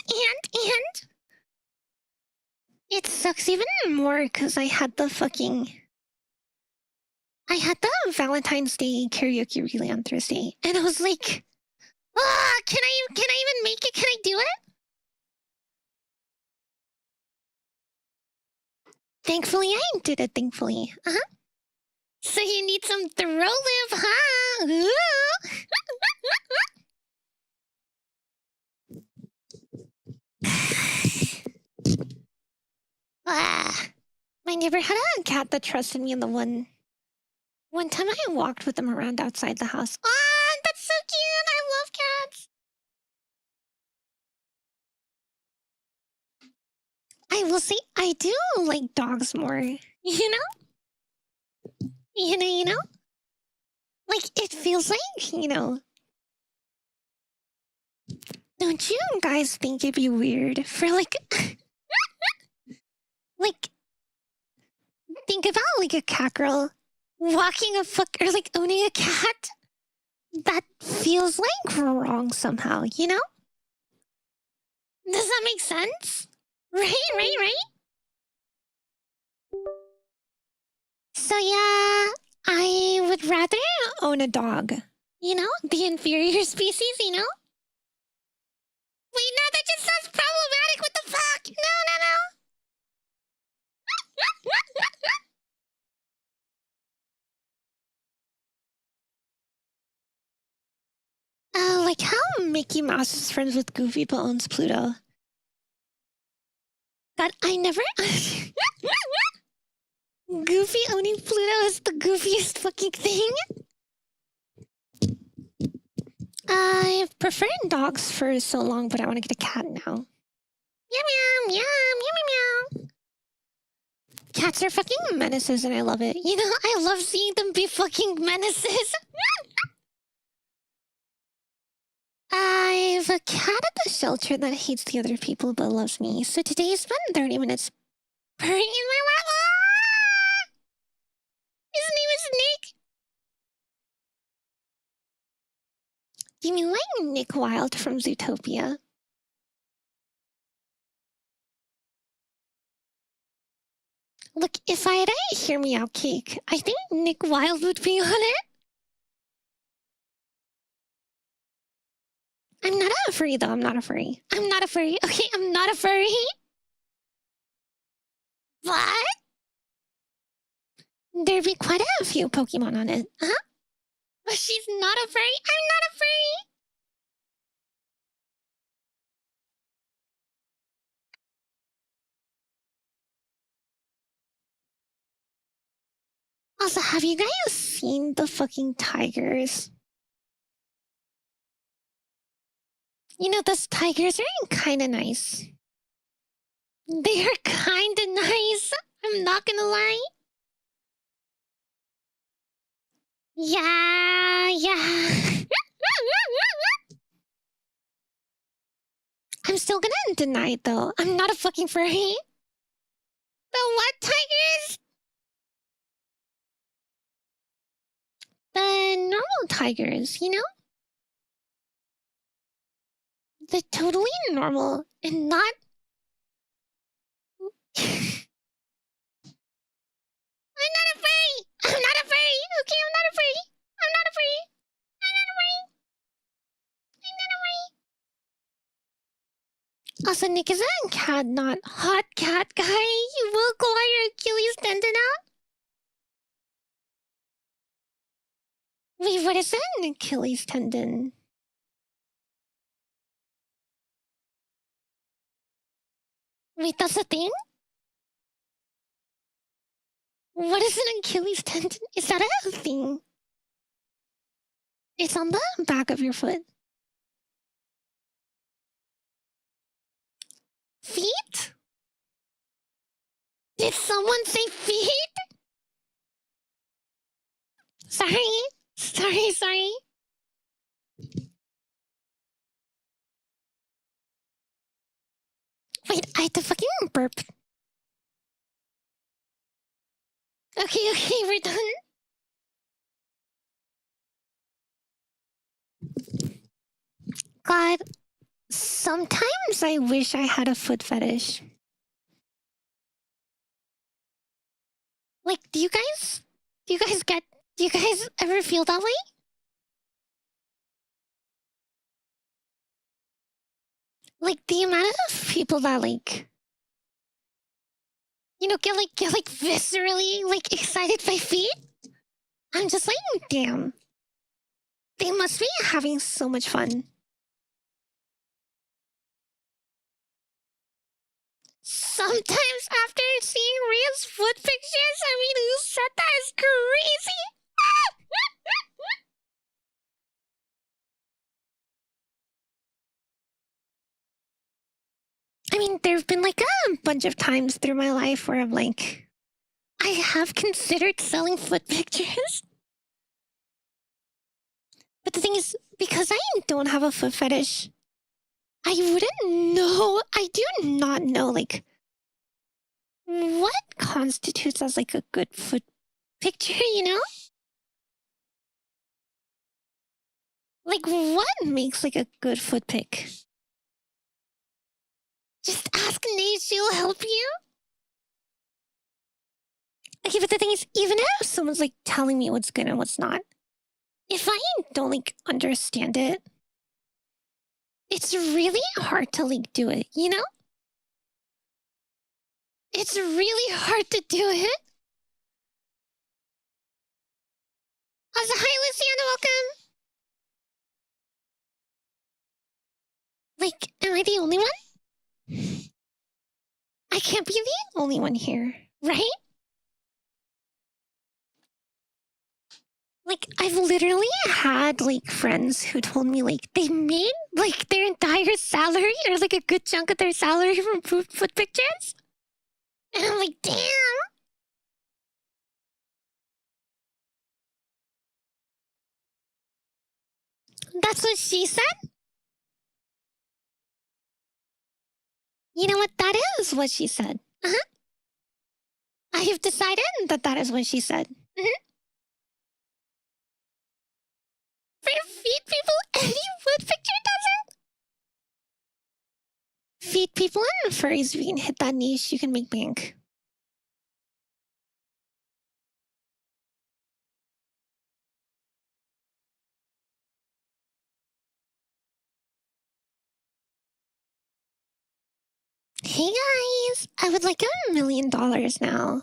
it sucks even more because I had the Valentine's Day karaoke relay on Thursday, and I was like, ah, can I even make it? Can I do it? Thankfully, I did it, thankfully. So you need some throw live, huh? Ooh. My neighbor had a cat that trusted me in the one time I walked with them around outside the house. Ah, that's so cute! I love cats! I will say, I do like dogs more, you know? You know? Like, it feels like, don't you guys think it'd be weird for, like, like, think about, like, a cat girl walking or, like, owning a cat? That feels, like, wrong somehow, you know? Does that make sense? Right? So, yeah, I would rather own a dog. You know? The inferior species, you know? Wait, no, that just sounds problematic. What the fuck? No. Like how Mickey Mouse is friends with Goofy but owns Pluto. God, I never... Goofy owning Pluto is the goofiest fucking thing. I've preferred dogs for so long, but I want to get a cat now. Meow meow meow meow meow meow. Cats are fucking menaces and I love it. You know, I love seeing them be fucking menaces. I've a cat at the shelter that hates the other people but loves me. So today he spent 30 minutes purring in my lap. Ah! His name is Nick. Do you mean like Nick Wilde from Zootopia? Look, if I had a Hear Me Out cake, I think Nick Wilde would be on it. I'm not a furry though, I'm not a furry. I'm not a furry, okay, I'm not a furry. What? There'd be quite a few Pokemon on it, huh? But she's not a furry, I'm not a furry. Also, have you guys seen the fucking tigers? You know, those tigers are kinda nice. They are kinda nice. I'm not gonna lie. Yeah. I'm still gonna deny it though. I'm not a fucking furry. The what tigers? The normal tigers, you know? The totally normal and not... I'm not a furry! I'm not a furry! Okay, I'm not a furry! I'm not a furry! I'm not a furry! I'm not a furry! Also, Nick is a cat, not hot cat guy. You will go on your Achilles tendon out? Wait, what is an Achilles tendon? Wait, that's a thing? What is an Achilles tendon? Is that a thing? It's on the back of your foot. Feet? Did someone say feet? Sorry. Wait, I had to fucking burp. Okay, we're done. God, sometimes I wish I had a foot fetish. Like, do you guys ever feel that way? Like, the amount of people that, like, you know, get viscerally, like, excited by feet? I'm just like, damn. They must be having so much fun. Sometimes after seeing Reiya's foot pictures, I mean, who said that is crazy? I mean, there have been like a bunch of times through my life where I'm like, I have considered selling foot pictures. But the thing is, because I don't have a foot fetish, I wouldn't know. I do not know, like, what constitutes as like a good foot picture, you know? Like, what makes like a good foot pic? Just ask Nate, she'll help you. Okay, but the thing is, even if someone's like telling me what's good and what's not, if I don't like understand it, it's really hard to like do it, you know? It's really hard to do it. Also, hi Luciana, welcome. Like, am I the only one? I can't be the only one here, right? Like, I've literally had, like, friends who told me, like, they made, like, their entire salary or, like, a good chunk of their salary from foot pictures. And I'm like, damn. That's what she said? You know what? That is what she said. Uh-huh. I have decided that that is what she said. For feed people, any foot picture does it? Feed people and furries, if you can hit that niche, you can make bank. Hey guys, I would like $1 million now.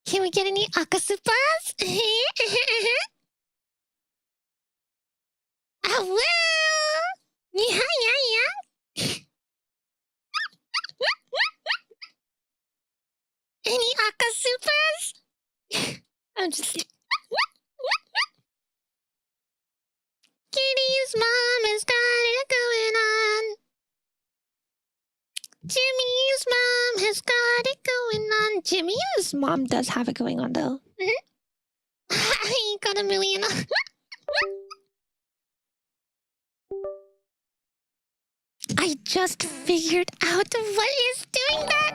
Can we get any akasupas? Ah, woo! Yeah. Any akasupas? I'm just... Kitty's mom has got it going on. Jimmy's mom has got it going on. Jimmy's mom does have it going on, though. I got $1 million. I just figured out what is doing that.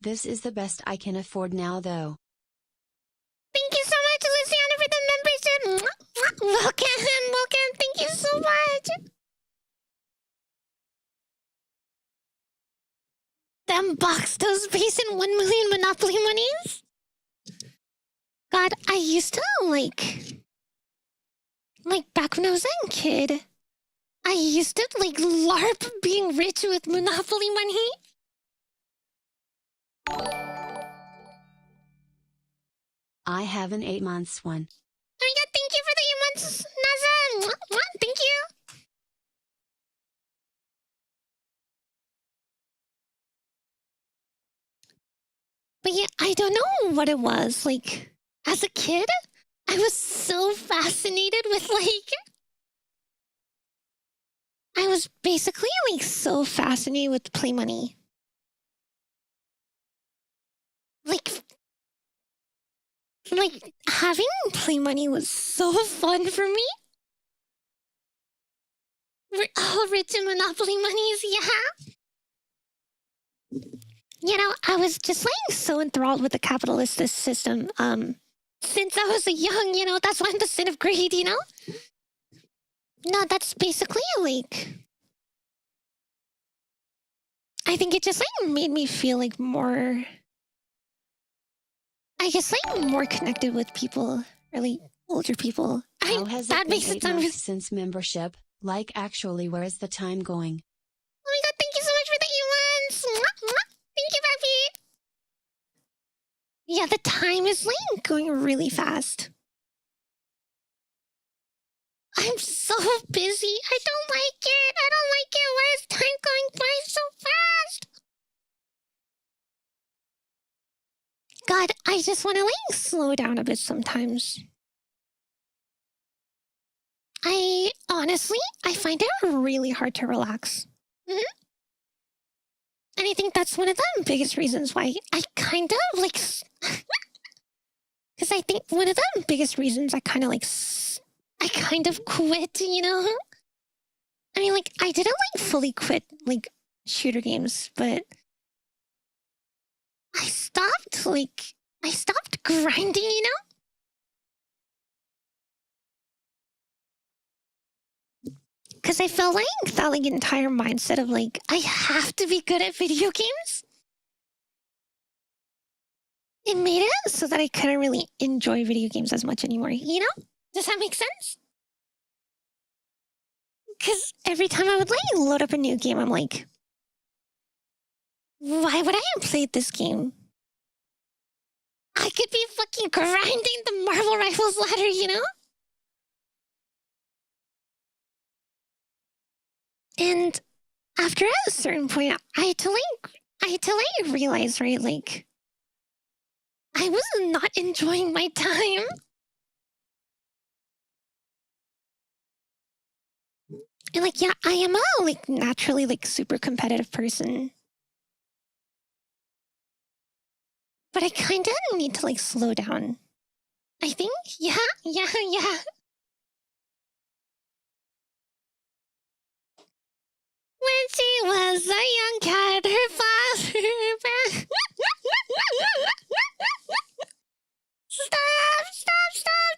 This is the best I can afford now, though. Thank you so much, Luciana, for the membership. Welcome. Thank you so much. Them box those base in 1 million Monopoly monies. God, I used to like back when I was a kid, I used to like LARP being rich with Monopoly money. I have an 8 months one. Oh my god, thank you for the 8 months, Naza. Thank you. But yeah, I don't know what it was. Like, as a kid, I was so fascinated with I was basically like so fascinated with play money. Like having play money was so fun for me. We're all rich in Monopoly monies, yeah. You know, I was just like so enthralled with the capitalist system. Since I was young, you know, that's why I'm the sin of greed, you know? No, that's basically like, I think it just like made me feel like more, I guess like more connected with people, really older people. How has that it been makes it 8 sound months since membership? Like, actually, where is the time going? Oh my god, thank you so much for the E1s! Thank you, Papi! Yeah, the time is like going really fast. I'm so busy. I don't like it. Why is time going by so fast? God, I just want to like slow down a bit sometimes. I find it really hard to relax. And I think that's one of the biggest reasons why I kind of like... Because I think one of the biggest reasons I kind of quit, you know? I mean, like, I didn't like fully quit like shooter games, but I stopped grinding, you know? Because I felt like that like entire mindset of like, I have to be good at video games. It made it so that I couldn't really enjoy video games as much anymore, you know? Does that make sense? Because every time I would like load up a new game, I'm like, why would I have played this game? I could be fucking grinding the Marvel Rifles ladder, you know? And after a certain point, I had to realize, right, like, I was not enjoying my time. And like, yeah, I am a like naturally like super competitive person. But I kind of need to like slow down. I think, yeah. When she was a young cat, her father. Stop!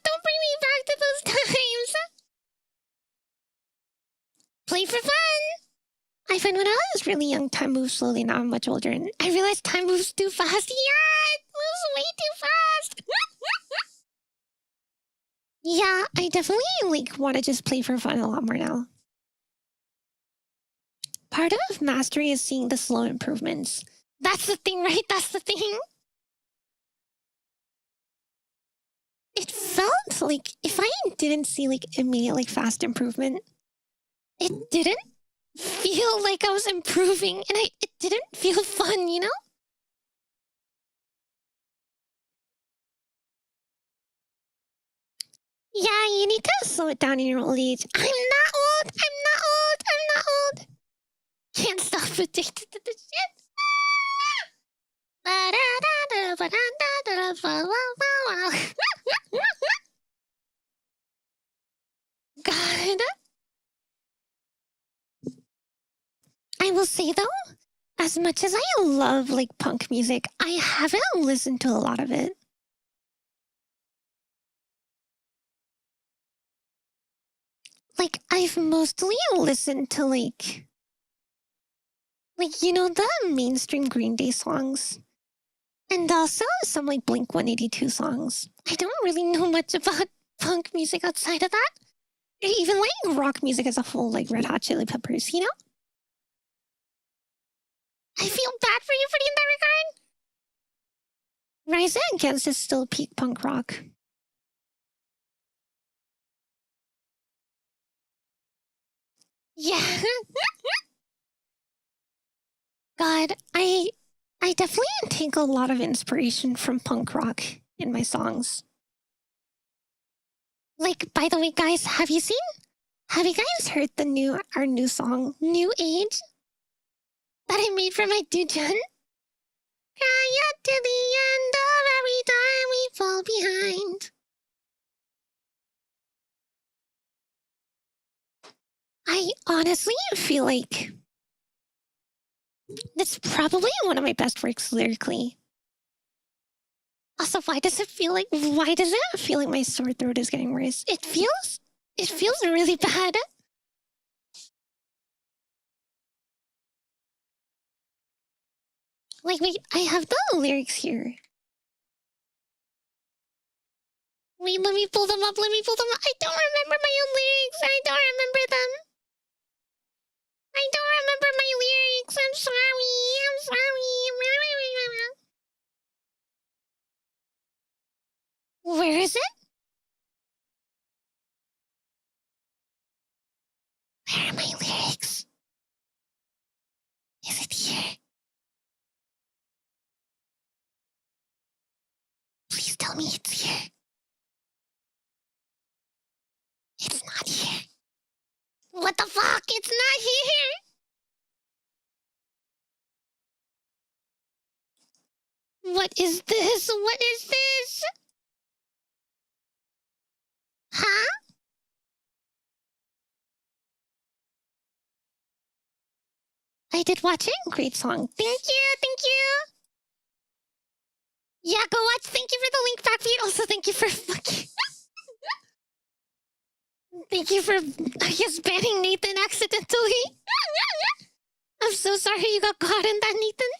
Don't bring me back to those times. Play for fun. I find when I was really young, time moves slowly. Now I'm much older, and I realize time moves too fast. Yeah, it moves way too fast. Yeah, I definitely like want to just play for fun a lot more now. Part of mastery is seeing the slow improvements. That's the thing, right? That's the thing. It felt like if I didn't see like immediate like fast improvement, it didn't feel like I was improving, and it didn't feel fun, you know? Yeah, you need to slow it down in your old age. I'm not old. Can't stop addicted to this shit. God. I will say though, as much as I love like punk music, I haven't listened to a lot of it. Like I've mostly listened to like you know the mainstream Green Day songs. And also some like Blink 182 songs. I don't really know much about punk music outside of that. Even like rock music as a whole, like Red Hot Chili Peppers, you know? I feel bad for you in that regard. Rise Against is still peak punk rock. Yeah. God, I definitely take a lot of inspiration from punk rock in my songs. Like, by the way, guys, have you guys heard our new song, New Age? That I made for my dude Jen? Kaya to the end of every time we fall behind. I honestly feel like that's probably one of my best works lyrically. Also, why does it feel like my sore throat is getting worse? It feels really bad. Like, wait, I have the lyrics here. Wait, let me pull them up. I don't remember my own lyrics. I don't remember them. I don't remember my lyrics. I'm sorry. Where is it? Where are my lyrics? Is it here? Please tell me it's here. It's not here. What the fuck? It's not here. What is this? Huh? I did watch it. Great song. Thank you. Yeah, go watch. Thank you for the link back feed. Also, thank you for fucking... Thank you for, I guess, banning Nathan accidentally. I'm so sorry you got caught in that, Nathan.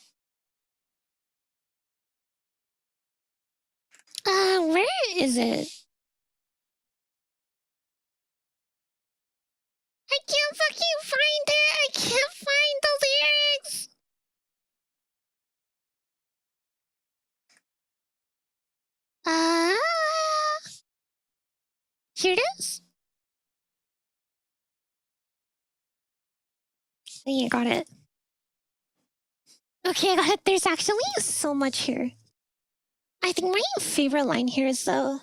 Where is it? I can't fucking find it. I can't find the lyrics. Here it is. Yeah, got it. Okay, I got it. There's actually so much here. I think my favorite line here is though.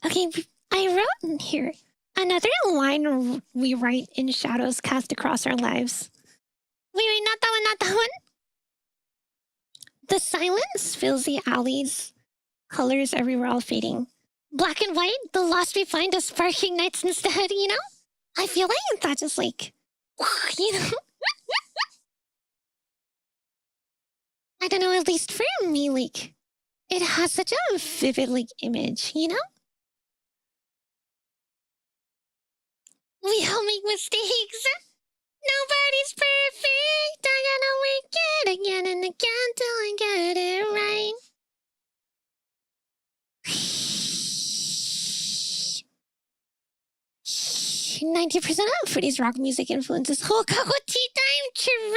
Okay, I wrote in here another line we write in shadows cast across our lives. Wait, not that one, not that one. The silence fills the alleys, colors everywhere all fading. Black and white, the lost we find as sparking nights instead, you know? I feel like that just like, you know? I don't know, at least for me, like, it has such a vivid, like, image, you know? We all make mistakes. Nobody's perfect. I gotta work it again and again till I get it right. 90% of Footy's rock music influences Hokago tea time. True.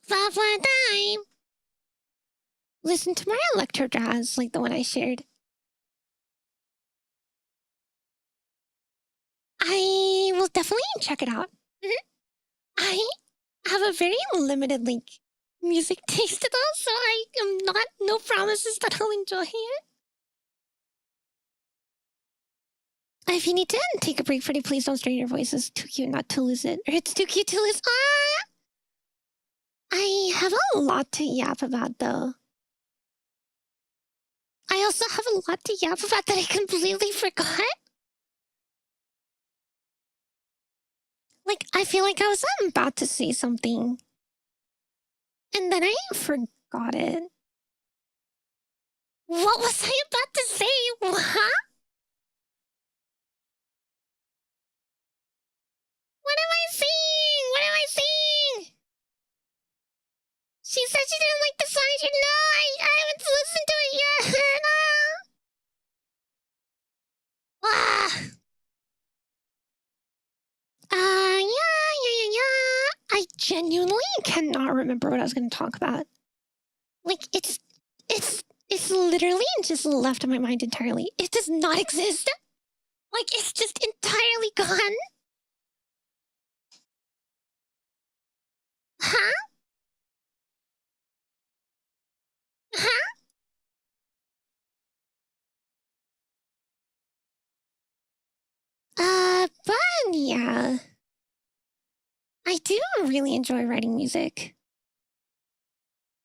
Far time. Listen to more electro jazz like the one I shared. I will definitely check it out. I have a very limited like music taste though, so I am no promises that I'll enjoy it. If you need to take a break, Freddie, please don't strain your voice. It's too cute not to lose it. Or it's too cute to lose. I have a lot to yap about though. I also have a lot to yap about that I completely forgot. Like, I feel like I was about to say something. And then I forgot it. What was I about to say? What? What am I saying? What am I saying? She said she didn't like the song. No, I haven't listened to it yet. Yeah. I genuinely cannot remember what I was going to talk about. Like, it's literally just left in my mind entirely. It does not exist. Like, it's just entirely gone. Huh? But yeah. I do really enjoy writing music.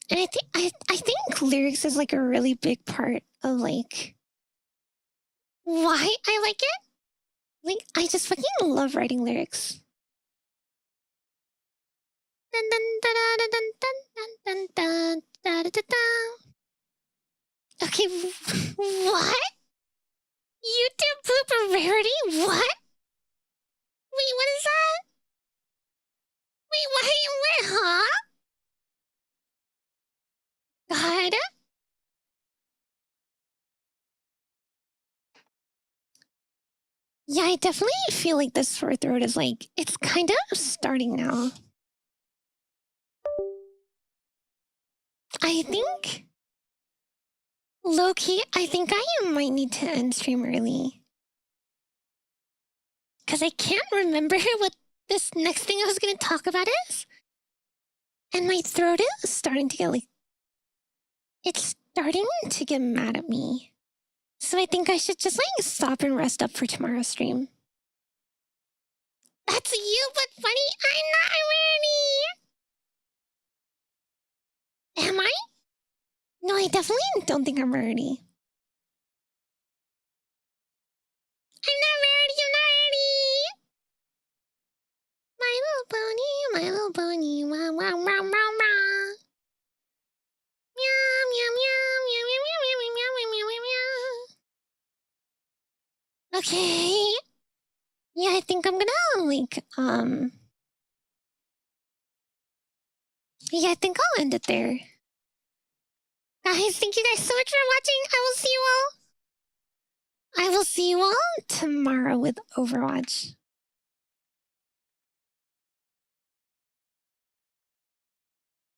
And I think lyrics is like a really big part of like why I like it. Like, I just fucking love writing lyrics. Dun, dun, dun, dun, dun, dun, dun, dun, dun, dun, dun. Okay, what? YouTube pooper rarity? What? Wait, what is that? Wait, what? Huh? God? Yeah, I definitely feel like this sore throat is like, it's kind of starting now. I think, low-key, I think I might need to end stream early. Because I can't remember what this next thing I was going to talk about is. And my throat is starting to get like, it's starting to get mad at me. So I think I should just like stop and rest up for tomorrow's stream. That's you, but funny, I'm not ready. Am I? No, I definitely don't think I'm ready. I'm not ready. My little pony, wah, wah, wah, wah, wah. Meow, meow, meow, meow, meow, meow, meow, meow, meow, meow, meow. Okay. Yeah, I think I'm gonna like yeah, I think I'll end it there. Guys, thank you guys so much for watching. I will see you all tomorrow with Overwatch.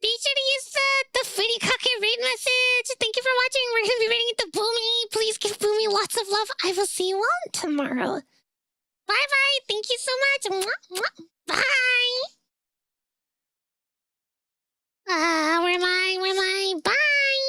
Be sure to use the Furikake raid message. Thank you for watching. We're going to be raiding it to Boomi. Please give Boomi lots of love. I will see you all tomorrow. Bye-bye. Thank you so much. Mwah, mwah. Bye. Where am I? Bye.